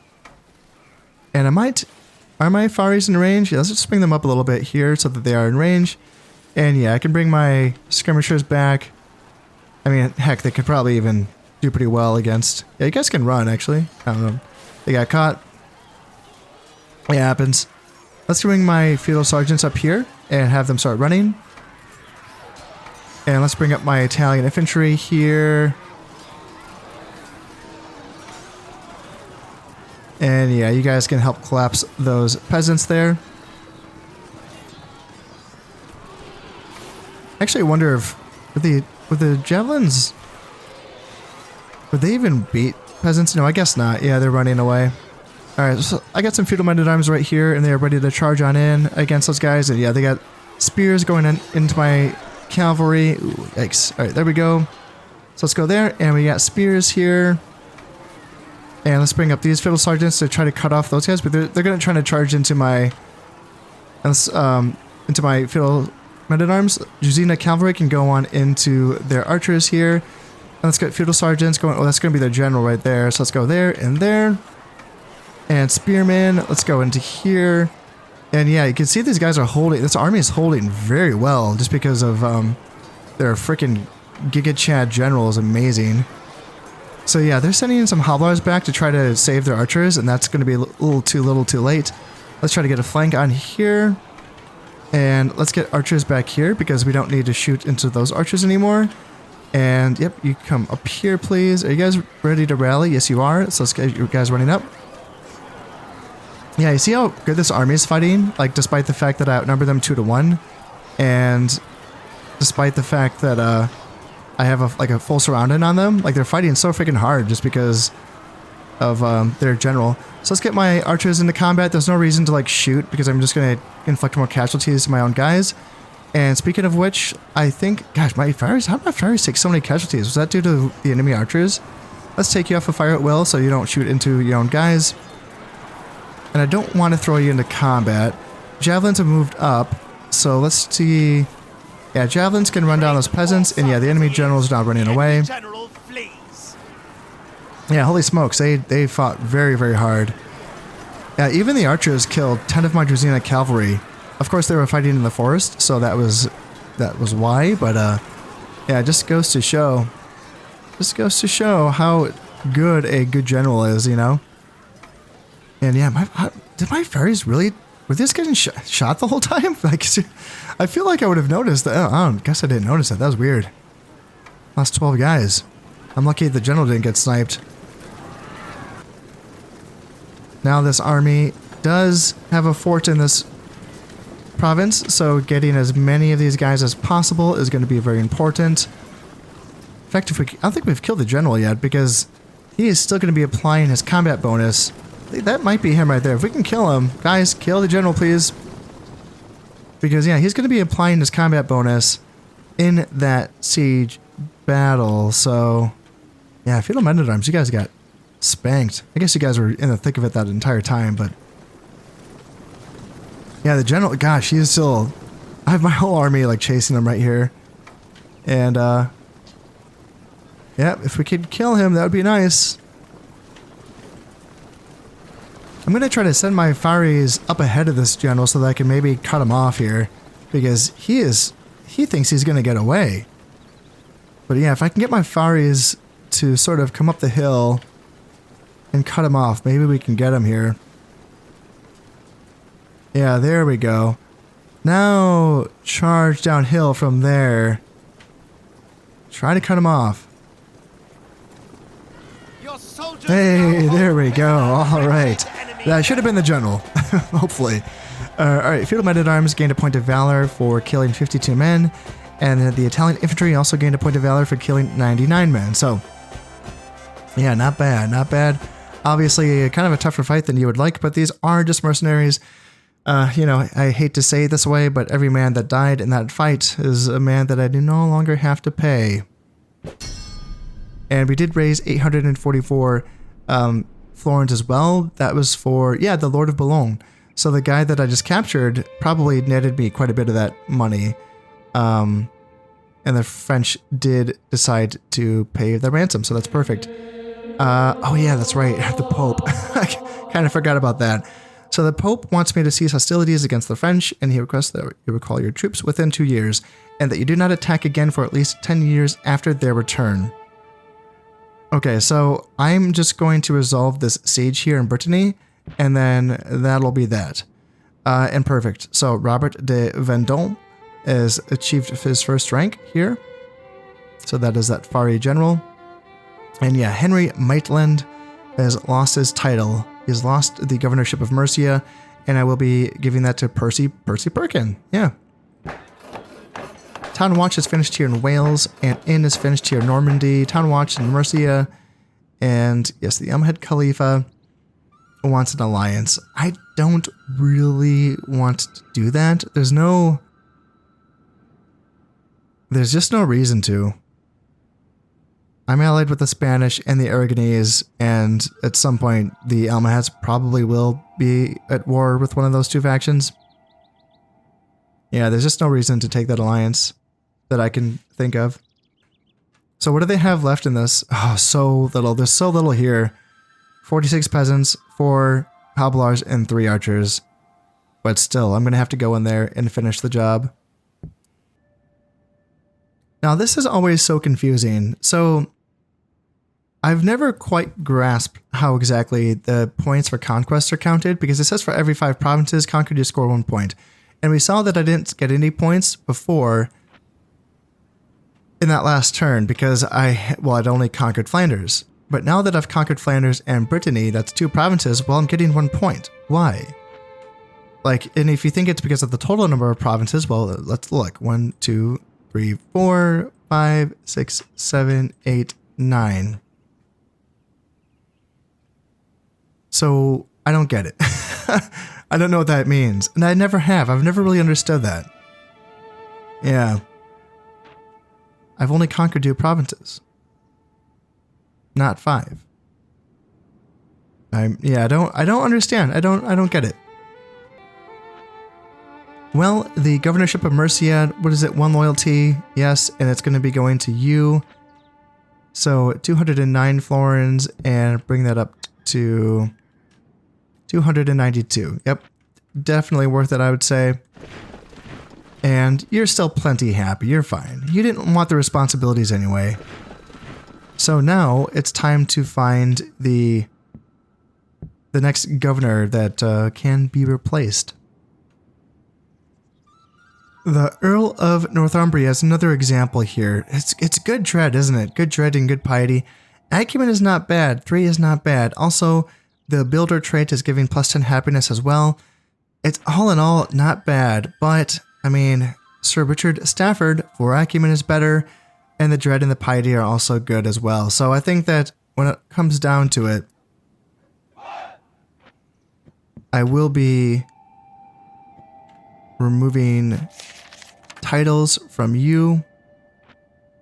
And are my Faris in range? Yeah, let's just bring them up a little bit here so that they are in range. And yeah, I can bring my skirmishers back. I mean, heck, they could probably even do pretty well against... yeah, you guys can run, actually. I don't know. They got caught. It happens. Let's bring my feudal sergeants up here and have them start running. And let's bring up my Italian infantry here. And yeah, you guys can help collapse those peasants there. Actually, I wonder if with the javelins, would they even beat peasants? No, I guess not. Yeah, they're running away. All right, so I got some feudal men-at-arms right here, and they're ready to charge on in against those guys. And yeah, they got spears going into my cavalry. Ooh, yikes. All right, there we go. So let's go there, and we got spears here. And let's bring up these feudal sergeants to try to cut off those guys, but they're going to try to charge into my feudal men-at-arms. Jusina cavalry can go on into their archers here. And let's get feudal sergeants going. Oh, that's going to be their general right there. So let's go there and there. And spearmen, let's go into here. And yeah, you can see these guys are holding, this army is holding very well just because of their freaking Giga Chad general is amazing. So yeah, they're sending in some Hoblars back to try to save their archers, and that's going to be a little too late. Let's try to get a flank on here. And let's get archers back here because we don't need to shoot into those archers anymore. And yep, you come up here, please. Are you guys ready to rally? Yes, you are. So let's get you guys running up. Yeah, you see how good this army is fighting? Like, despite the fact that I outnumber them 2-1. And despite the fact that I have a full surrounding on them. Like, they're fighting so freaking hard just because of their general. So let's get my archers into combat. There's no reason to, like, shoot because I'm just going to inflict more casualties to my own guys. And speaking of which, I think... gosh, how did my Faris take so many casualties? Was that due to the enemy archers? Let's take you off of fire at will so you don't shoot into your own guys. And I don't want to throw you into combat. Javelins have moved up, so let's see... yeah, javelins can run down those peasants, and yeah, the enemy general is now running away. Yeah, holy smokes, they fought very, very hard. Yeah, even the archers killed 10 of my Drazina cavalry. Of course, they were fighting in the forest, so that was why, but yeah, it just goes to show. Just goes to show how good a good general is, you know? And yeah, did my Faris really... were they just getting shot the whole time? Like, I feel like I would have noticed that. I guess I didn't notice that. That was weird. Lost 12 guys. I'm lucky the general didn't get sniped. Now this army does have a fort in this province, so getting as many of these guys as possible is going to be very important. In fact, I don't think we've killed the general yet because he is still going to be applying his combat bonus. That might be him right there. If we can kill him, guys, kill the general, please. Because, yeah, he's going to be applying his combat bonus in that siege battle. So, yeah, feudal men-at-arms, you guys got spanked. I guess you guys were in the thick of it that entire time, but... yeah, the general, gosh, he is still... I have my whole army, like, chasing him right here. And, yeah, if we could kill him, that would be nice. I'm going to try to send my Faris up ahead of this general so that I can maybe cut him off here. Because he thinks he's going to get away. But yeah, if I can get my Faris to sort of come up the hill and cut him off. Maybe we can get him here. Yeah, there we go. Now charge downhill from there. Try to cut him off. Hey, there we go. All right. That should have been the general, hopefully. Alright, feudal men-at-arms gained a point of valor for killing 52 men, and the Italian infantry also gained a point of valor for killing 99 men. So, yeah, not bad, not bad. Obviously, kind of a tougher fight than you would like, but these are just mercenaries. You know, I hate to say it this way, but every man that died in that fight is a man that I do no longer have to pay. And we did raise 844 florins as well. That was for, yeah, the Lord of Boulogne. So the guy that I just captured probably netted me quite a bit of that money. And the French did decide to pay the ransom, so that's perfect. Oh yeah, that's right, the Pope. I kind of forgot about that. So the Pope wants me to cease hostilities against the French, and he requests that you recall your troops within 2 years, and that you do not attack again for at least 10 years after their return. Okay, so I'm just going to resolve this siege here in Brittany, and then that'll be that. And perfect. So Robert de Vendôme has achieved his first rank here. So that is that Fari general. And yeah, Henry Maitland has lost his title. He's lost the governorship of Mercia, and I will be giving that to Percy Perkin. Yeah. Town Watch is finished here in Wales, and Inn is finished here in Normandy. Town Watch in Mercia, and yes, the Umayyad Khalifa wants an alliance. I don't really want to do that. There's just no reason to. I'm allied with the Spanish and the Aragonese, and at some point the Almohads probably will be at war with one of those two factions. Yeah, there's just no reason to take that alliance that I can think of. So what do they have left in this? Oh, so little. There's so little here. 46 peasants, 4 hobilars, and 3 archers. But still, I'm going to have to go in there and finish the job. Now, this is always so confusing. So, I've never quite grasped how exactly the points for conquest are counted, because it says for every 5 provinces conquered you score 1 point. And we saw that I didn't get any points before in that last turn because I'd only conquered Flanders. But now that I've conquered Flanders and Brittany, that's 2 provinces, well, I'm getting 1 point. Why? Like, and if you think it's because of the total number of provinces, well, let's look. 1, 2, 3, 4, 5, 6, 7, 8, 9. So, I don't get it. I don't know what that means. And I never have. I've never really understood that. Yeah. I've only conquered 2 provinces. Not 5. I don't understand. I don't get it. Well, the governorship of Mercia, what is it? 1 loyalty. Yes, and it's going to be going to you. So 209 florins and bring that up to 292. Yep. Definitely worth it, I would say. And you're still plenty happy. You're fine. You didn't want the responsibilities anyway. So now it's time to find the next governor that can be replaced. The Earl of Northumbria is another example here. It's good dread, isn't it? Good dread and good piety. Acumen is not bad. 3 is not bad. Also, the builder trait is giving +10 happiness as well. It's all in all not bad, but I mean, Sir Richard Stafford for acumen is better. And the dread and the piety are also good as well. So I think that when it comes down to it, I will be removing titles from you,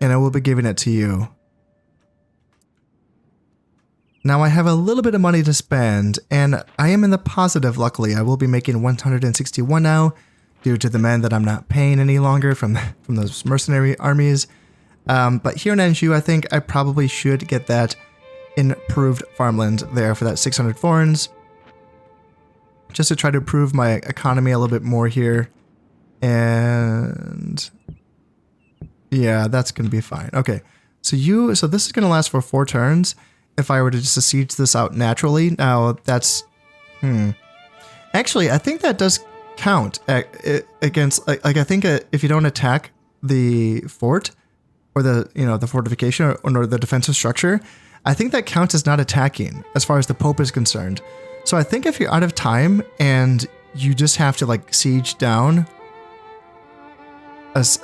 and I will be giving it to you. Now I have a little bit of money to spend, and I am in the positive, luckily. I will be making 161 now, due to the men that I'm not paying any longer from those mercenary armies. But here in Anjou, I think I probably should get that improved farmland there for that 600 florins. Just to try to improve my economy a little bit more here. And yeah, that's going to be fine. Okay, So this is going to last for 4 turns if I were to just siege this out naturally. Now that's, actually, I think that does count against, like I think if you don't attack the fort or the fortification or the defensive structure, I think that counts as not attacking as far as the Pope is concerned. So I think if you're out of time and you just have to like siege down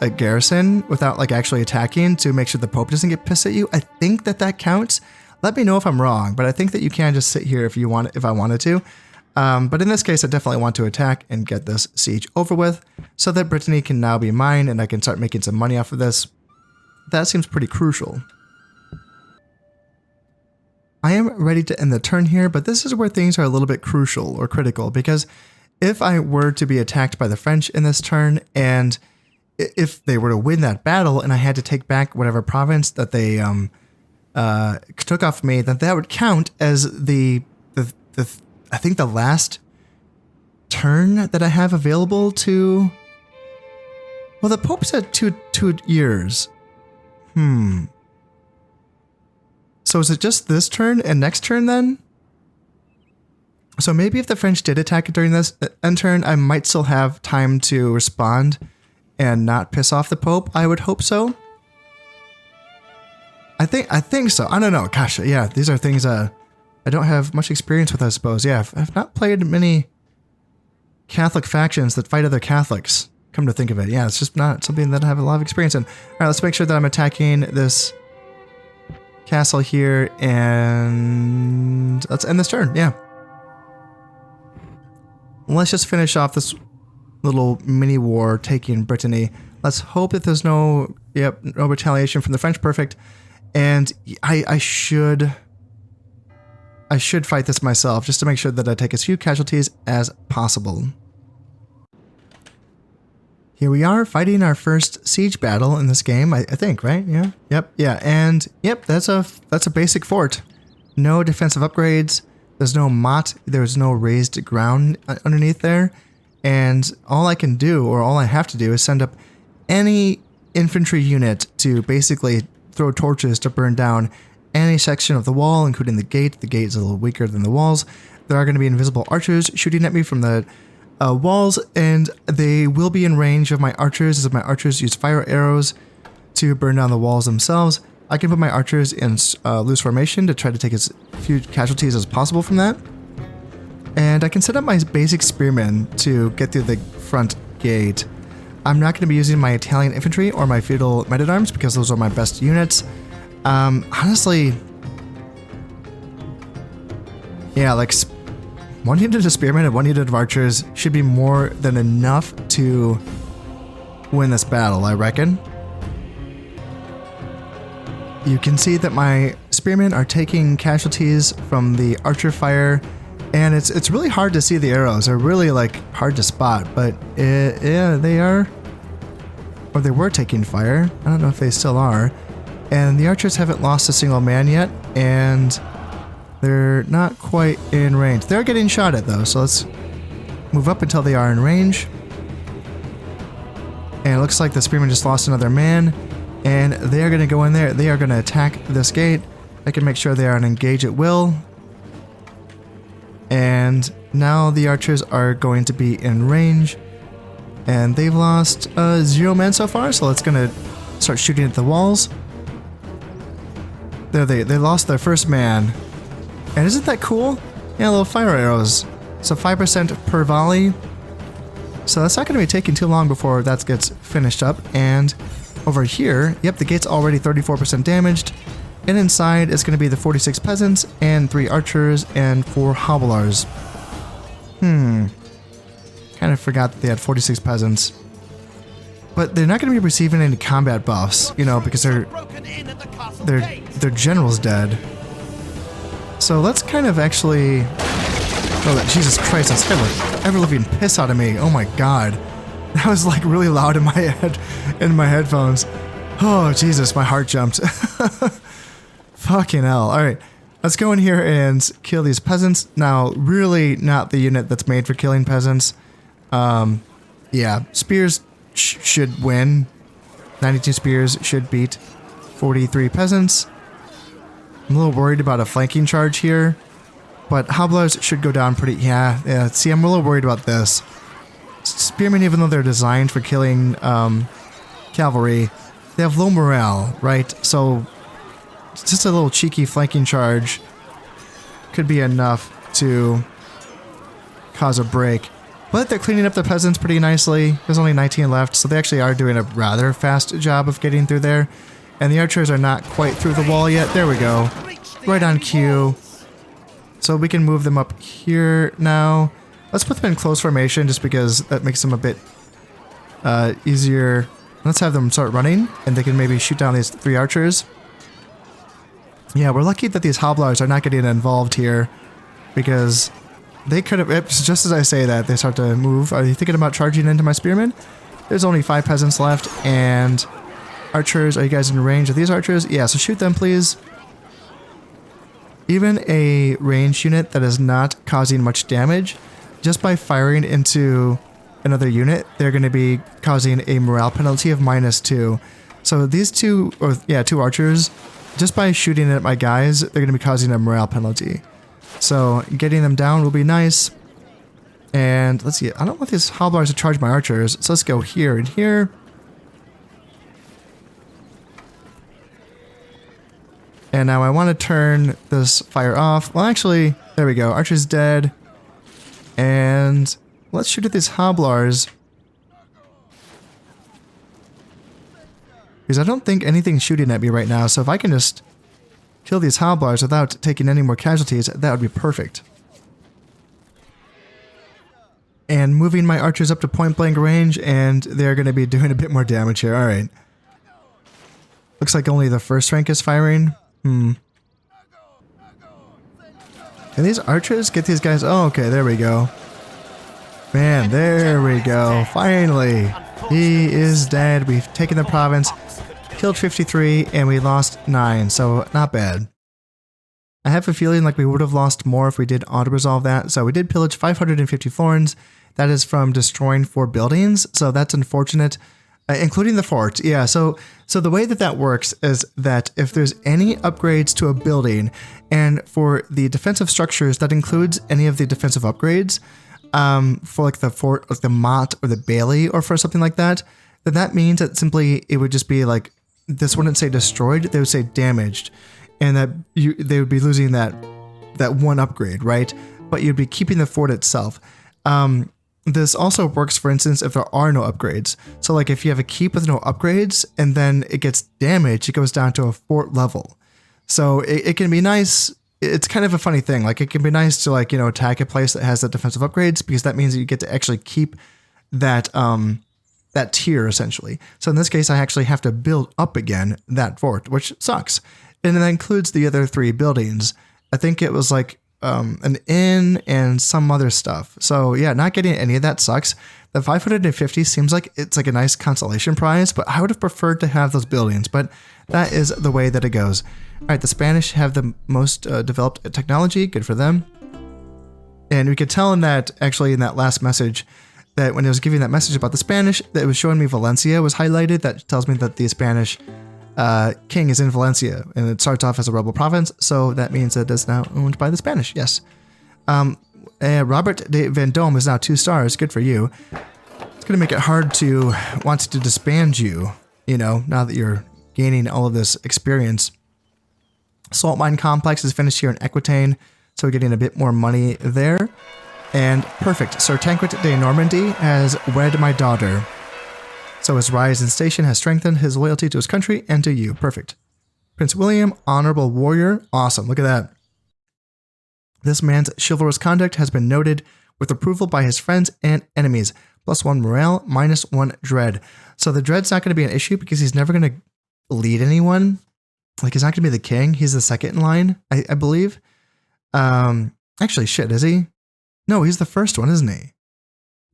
a garrison without like actually attacking to make sure the Pope doesn't get pissed at you, I think that counts. Let me know if I'm wrong, but I think that you can just sit here if I wanted to. But in this case, I definitely want to attack and get this siege over with so that Brittany can now be mine and I can start making some money off of this. That seems pretty crucial. I am ready to end the turn here, but this is where things are a little bit crucial or critical, because if I were to be attacked by the French in this turn, and if they were to win that battle and I had to take back whatever province that they took off me, then that would count as I think the last turn that I have available to... Well, the Pope's at two years. So is it just this turn and next turn then? So maybe if the French did attack it during this end turn, I might still have time to respond and not piss off the Pope. I would hope so. I think so. I don't know. Gosh, yeah, these are things I don't have much experience with, I suppose. Yeah, I've not played many Catholic factions that fight other Catholics. Come to think of it. Yeah, it's just not something that I have a lot of experience in. All right, let's make sure that I'm attacking this castle here, and let's end this turn. Yeah. Let's just finish off this little mini war taking Brittany. Let's hope that there's no retaliation from the French. Perfect. And I should fight this myself just to make sure that I take as few casualties as possible. Here we are fighting our first siege battle in this game, I think, right? Yeah. Yep. Yeah. And yep, that's a basic fort. No defensive upgrades. There's no motte. There's no raised ground underneath there. And all I can do, or all I have to do, is send up any infantry unit to basically throw torches to burn down any section of the wall, including the gate. The gate is a little weaker than the walls. There are going to be invisible archers shooting at me from the walls, and they will be in range of my archers, as my archers use fire arrows to burn down the walls themselves. I can put my archers in loose formation to try to take as few casualties as possible from that. And I can set up my basic spearmen to get through the front gate. I'm not going to be using my Italian infantry or my feudal men-at-arms because those are my best units. Honestly, yeah, like 1 unit of spearmen and 1 unit of archers should be more than enough to win this battle, I reckon. You can see that my spearmen are taking casualties from the archer fire, and it's really hard to see the arrows. They're really like hard to spot, but yeah, they are, or they were taking fire. I don't know if they still are. And the archers haven't lost a single man yet, and they're not quite in range. They're getting shot at though, so let's move up until they are in range. And it looks like the spearmen just lost another man, and they are going to go in there. They are going to attack this gate. I can make sure they are on engage at will. And now the archers are going to be in range, and they've lost 0 men so far, so it's going to start shooting at the walls. There, they lost their first man. And isn't that cool? Yeah, little fire arrows. So 5% per volley. So that's not going to be taking too long before that gets finished up. And over here, yep, the gate's already 34% damaged. And inside is going to be the 46 peasants and 3 archers and 4 hobblers. Kind of forgot that they had 46 peasants. But they're not going to be receiving any combat buffs, you know, because their general's dead. So let's kind of actually... Oh, Jesus Christ, that's ever-living piss out of me. Oh my god. That was like really loud in my head, in my headphones. Oh, Jesus, my heart jumped. Fucking hell. Alright, let's go in here and kill these peasants. Now, really not the unit that's made for killing peasants. Yeah, spears should win. 92 spears should beat 43 peasants. I'm a little worried about a flanking charge here, but hobblers should go down pretty... Yeah, see, I'm a little worried about this. Spearmen, even though they're designed for killing cavalry, they have low morale, right? So just a little cheeky flanking charge could be enough to cause a break. But they're cleaning up the peasants pretty nicely. There's only 19 left, so they actually are doing a rather fast job of getting through there. And the archers are not quite through the wall yet. There we go. Right on cue. So we can move them up here now. Let's put them in close formation just because that makes them a bit easier. Let's have them start running, and they can maybe shoot down these 3 archers. Yeah, we're lucky that these hobblers are not getting involved here, because they could have... Just as I say that, they start to move. Are you thinking about charging into my spearmen? There's only 5 peasants left, and archers, are you guys in range of these archers? Yeah, so shoot them, please. Even a ranged unit that is not causing much damage, just by firing into another unit, they're going to be causing a morale penalty of -2. So these 2 archers, just by shooting at my guys, they're going to be causing a morale penalty. So getting them down will be nice. And let's see, I don't want these hobblers to charge my archers, so let's go here and here. And now I want to turn this fire off. Well, actually, there we go. Archer's dead. And let's shoot at these hobblers. Because I don't think anything's shooting at me right now, so if I can just kill these hobblers without taking any more casualties, that would be perfect. And moving my archers up to point blank range, and they're going to be doing a bit more damage here. Alright. Looks like only the first rank is firing. Can these archers get these guys? Oh, okay, there we go. Man, there we go. Finally. He is dead. We've taken the province, killed 53, and we lost 9, so not bad. I have a feeling like we would have lost more if we did auto-resolve that. So we did pillage 550 florins. That is from destroying 4 buildings, so that's unfortunate. Including the fort, yeah. So the way that works is that if there's any upgrades to a building, and for the defensive structures, that includes any of the defensive upgrades, for like the fort, like the motte or the bailey, or for something like that, then that means that simply it would just be like, this wouldn't say destroyed, they would say damaged, and that they would be losing that 1 upgrade, right? But you'd be keeping the fort itself. This also works, for instance, if there are no upgrades. So like if you have a keep with no upgrades and then it gets damaged, it goes down to a fort level. So it can be nice. It's kind of a funny thing. Like it can be nice to like, attack a place that has the defensive upgrades, because that means that you get to actually keep that, that tier essentially. So in this case, I actually have to build up again that fort, which sucks. And that includes the other 3 buildings. I think it was like, an inn and some other stuff. So yeah, not getting any of that sucks. The 550 seems like it's like a nice consolation prize, but I would have preferred to have those buildings, but that is the way that it goes. All right, the Spanish have the most developed technology. Good for them. And we could tell in that, actually in that last message, that when it was giving that message about the Spanish, that it was showing me Valencia was highlighted. That tells me that the Spanish king is in Valencia, and it starts off as a rebel province, so that means that it's now owned by the Spanish. Yes. Robert de Vendôme is now 2 stars. Good for you. It's going to make it hard to want to disband you, now that you're gaining all of this experience. Salt Mine Complex is finished here in Aquitaine, so we're getting a bit more money there. And perfect. Sir Tancred de Normandy has wed my daughter. So his rise in station has strengthened his loyalty to his country and to you. Perfect. Prince William, honorable warrior. Awesome. Look at that. This man's chivalrous conduct has been noted with approval by his friends and enemies. +1 morale, -1 dread. So the dread's not going to be an issue because he's never going to lead anyone. Like, he's not going to be the king. He's the second in line, I believe. Actually, shit, is he? No, he's the first one, isn't he?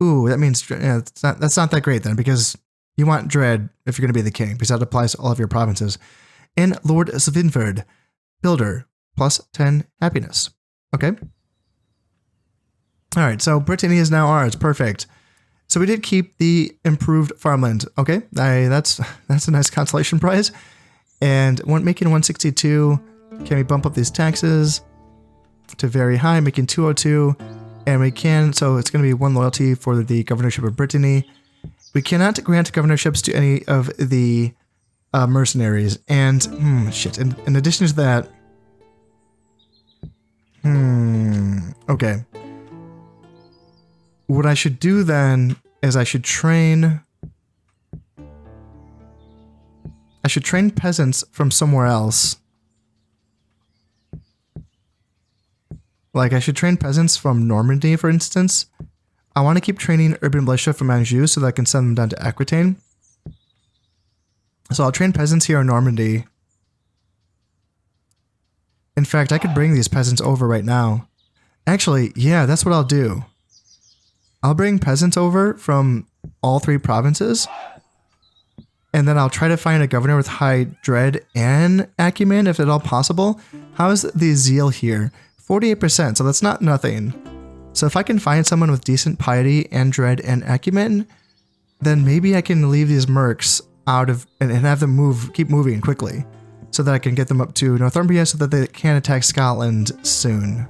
Ooh, that means that's not that great then, because you want dread if you're going to be the king, because that applies to all of your provinces. And Lord Svinford, builder, +10 happiness. Okay. All right, so Brittany is now ours. Perfect. So we did keep the improved farmland. Okay, that's a nice consolation prize. And making 162, can we bump up these taxes to very high, making 202? And we can, so it's going to be 1 loyalty for the governorship of Brittany. We cannot grant governorships to any of the mercenaries. And, shit, in addition to that, okay. What I should do then is I should train peasants from somewhere else. Like, I should train peasants from Normandy, for instance. I want to keep training urban militia from Anjou so that I can send them down to Aquitaine. So I'll train peasants here in Normandy. In fact, I could bring these peasants over right now. Actually, yeah, that's what I'll do. I'll bring peasants over from all 3 provinces. And then I'll try to find a governor with high dread and acumen, if at all possible. How's the zeal here? 48%, so that's not nothing. So if I can find someone with decent piety and dread and acumen, then maybe I can leave these mercs out of and have them keep moving quickly, so that I can get them up to Northumbria so that they can attack Scotland soon.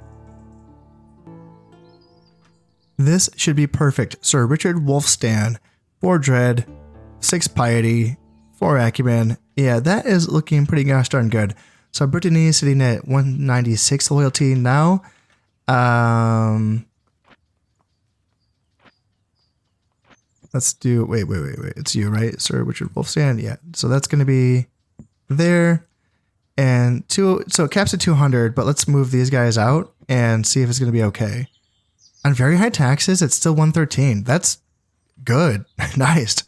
This should be perfect. Sir Richard Wulfstan, 4 dread, 6 piety, 4 acumen. Yeah, that is looking pretty gosh darn good. So Brittany is sitting at 196 loyalty now. Let's do, wait. It's you, right? Sir Richard Wulfstan. Yeah. So that's going to be there. And so it caps at 200, but let's move these guys out and see if it's going to be okay. On very high taxes, it's still 113. That's good. Nice.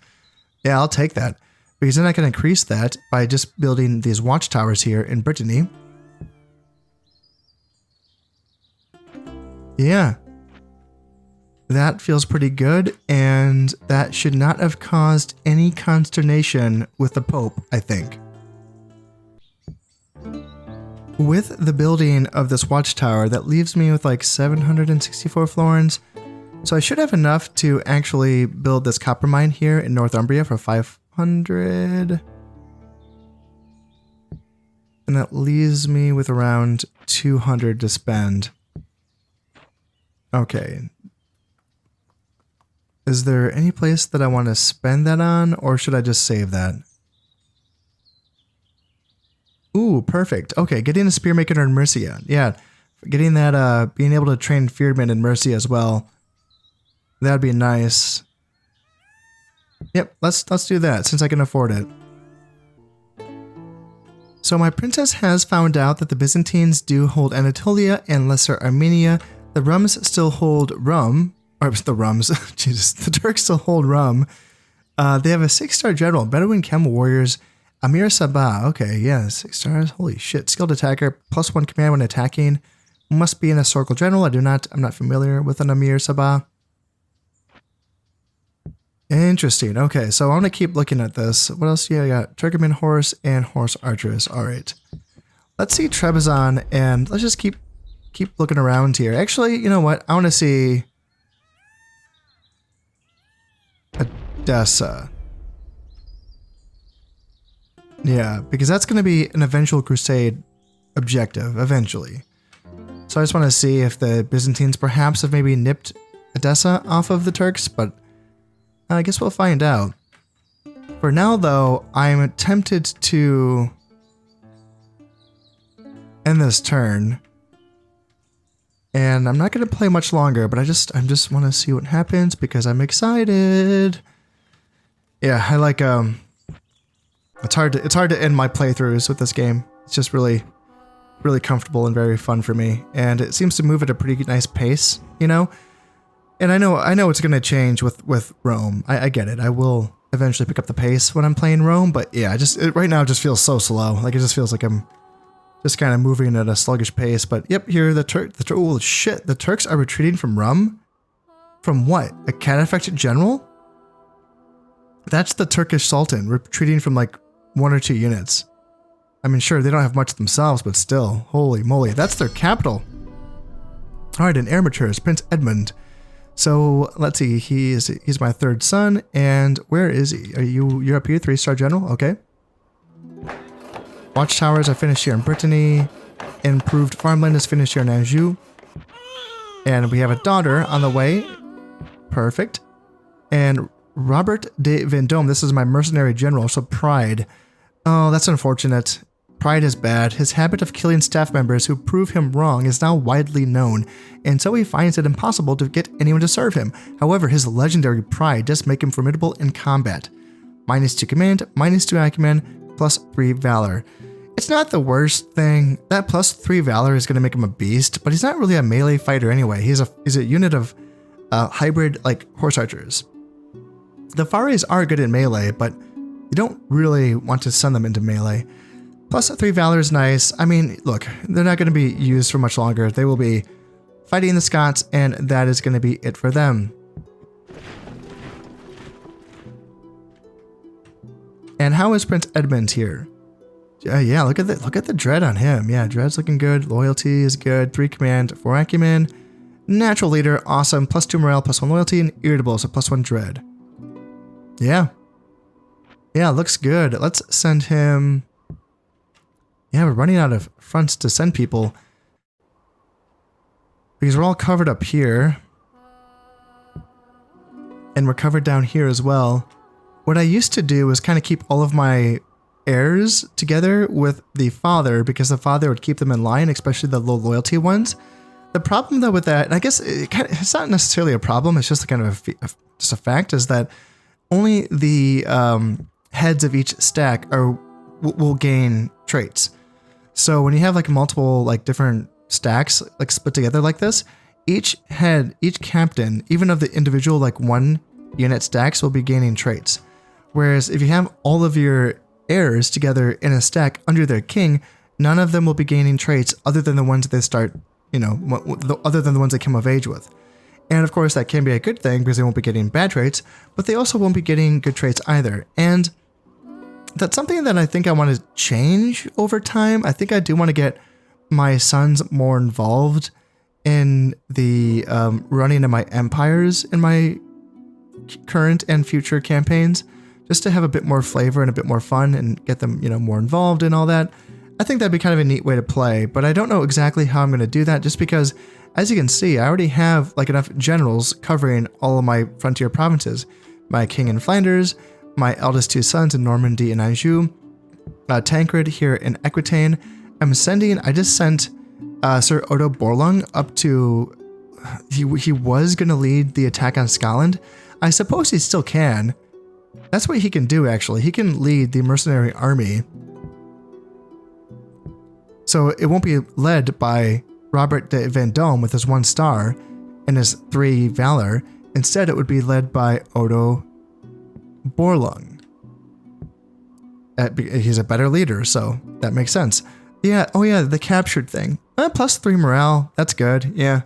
Yeah, I'll take that. Because then I can increase that by just building these watchtowers here in Brittany. Yeah. That feels pretty good, and that should not have caused any consternation with the Pope, I think. With the building of this watchtower, that leaves me with like 764 florins. So I should have enough to actually build this copper mine here in Northumbria for 500. And that leaves me with around 200 to spend. Okay. Is there any place that I want to spend that on, or should I just save that? Ooh, perfect. Okay, getting a spearmaker in Mercia. Yeah, getting that, being able to train Fearmen in Mercia as well. That'd be nice. Yep, let's do that since I can afford it. So my princess has found out that the Byzantines do hold Anatolia and Lesser Armenia. The Rums still hold Rum. Or the Rums. Jesus, the Turks still hold Rum. They have a 6-star general, Bedouin Camel Warriors, Amir Sabah. Okay, yeah, 6 stars. Holy shit. Skilled attacker, +1 command when attacking. Must be an historical general. I'm not familiar with an Amir Sabah. Interesting. Okay, so I want to keep looking at this. What else? Yeah, I got Turkoman horse and horse archers. All right. Let's see Trebizond, and let's just keep looking around here. Actually, you know what? I want to see Edessa. Yeah, because that's going to be an eventual crusade objective, eventually. So I just want to see if the Byzantines perhaps have maybe nipped Edessa off of the Turks, but I guess we'll find out. For now, though, I'm tempted to end this turn. And I'm not going to play much longer, but I just want to see what happens because I'm excited. Yeah, I like it's hard to end my playthroughs with this game. It's just really comfortable and very fun for me, and it seems to move at a pretty nice pace, you know. And I know it's going to change with Rome. I get it. I will eventually pick up the pace when I'm playing Rome, but yeah, right now it just feels so slow. Like it just feels like I'm just kind of moving at a sluggish pace. But yep, here oh shit, the Turks are retreating from Rum? From what? A cat-affected general? That's the Turkish Sultan retreating from like 1 or 2 units. I mean, sure, they don't have much themselves, but still, holy moly, that's their capital. All right, an armature is Prince Edmund. So let's see, he's my 3rd son, and where is he? You're up here, 3-star general, okay. Watchtowers are finished here in Brittany. Improved farmland is finished here in Anjou. And we have a daughter on the way. Perfect. And Robert de Vendôme, this is my mercenary general, so Pride. Oh, that's unfortunate. Pride is bad. His habit of killing staff members who prove him wrong is now widely known, and so he finds it impossible to get anyone to serve him. However, his legendary pride does make him formidable in combat. -2 command, -2 acumen, +3 valor. It's not the worst thing. That +3 valor is going to make him a beast, but he's not really a melee fighter anyway. He's a unit of hybrid like horse archers. The Fares are good in melee, but you don't really want to send them into melee. +3 valor is nice. I mean, look, they're not going to be used for much longer. They will be fighting the Scots, and that is going to be it for them. And how is Prince Edmund here? Yeah, look at the dread on him. Yeah, dread's looking good. Loyalty is good. 3 command, 4 acumen. Natural leader, awesome. +2 morale, +1 loyalty, and irritable, so +1 dread. Yeah. Yeah, looks good. Let's send him. Yeah, we're running out of fronts to send people because we're all covered up here and we're covered down here as well. What I used to do was kind of keep all of my heirs together with the father because the father would keep them in line, especially the low loyalty ones. The problem though with that, and I guess it's not necessarily a problem, it's just kind of just a fact, is that only the heads of each stack will gain traits. So when you have like multiple like different stacks like split together like this, each captain, even of the individual like 1 unit stacks, will be gaining traits. Whereas if you have all of your heirs together in a stack under their king, none of them will be gaining traits other than the ones that they start, other than the ones they come of age with. And of course that can be a good thing because they won't be getting bad traits, but they also won't be getting good traits either. And that's something that I think I want to change over time. I think I do want to get my sons more involved in the running of my empires in my current and future campaigns, just to have a bit more flavor and a bit more fun and get them, more involved in all that. I think that'd be kind of a neat way to play, but I don't know exactly how I'm going to do that just because, as you can see, I already have like enough generals covering all of my frontier provinces. My king in Flanders, my eldest 2 sons in Normandy and Anjou, Tancred here in Aquitaine. I just sent Sir Odo Borlung up to, he was going to lead the attack on Scotland. I suppose he still can. That's what he can do actually. He can lead the mercenary army. So it won't be led by Robert de Vendôme with his 1 star and his 3 valor. Instead, it would be led by Odo Borlung. He's a better leader, so that makes sense. Yeah, oh yeah, the captured thing. +3 morale, that's good, yeah.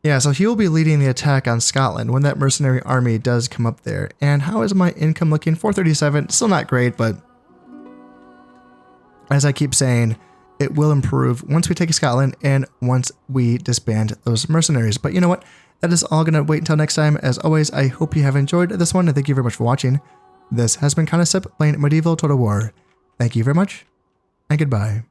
Yeah, so he will be leading the attack on Scotland when that mercenary army does come up there. And how is my income looking? 437, still not great, but as I keep saying, it will improve once we take Scotland and once we disband those mercenaries. But you know what? That is all going to wait until next time. As always, I hope you have enjoyed this one, and thank you very much for watching. This has been Consolidation playing Medieval Total War. Thank you very much, and goodbye.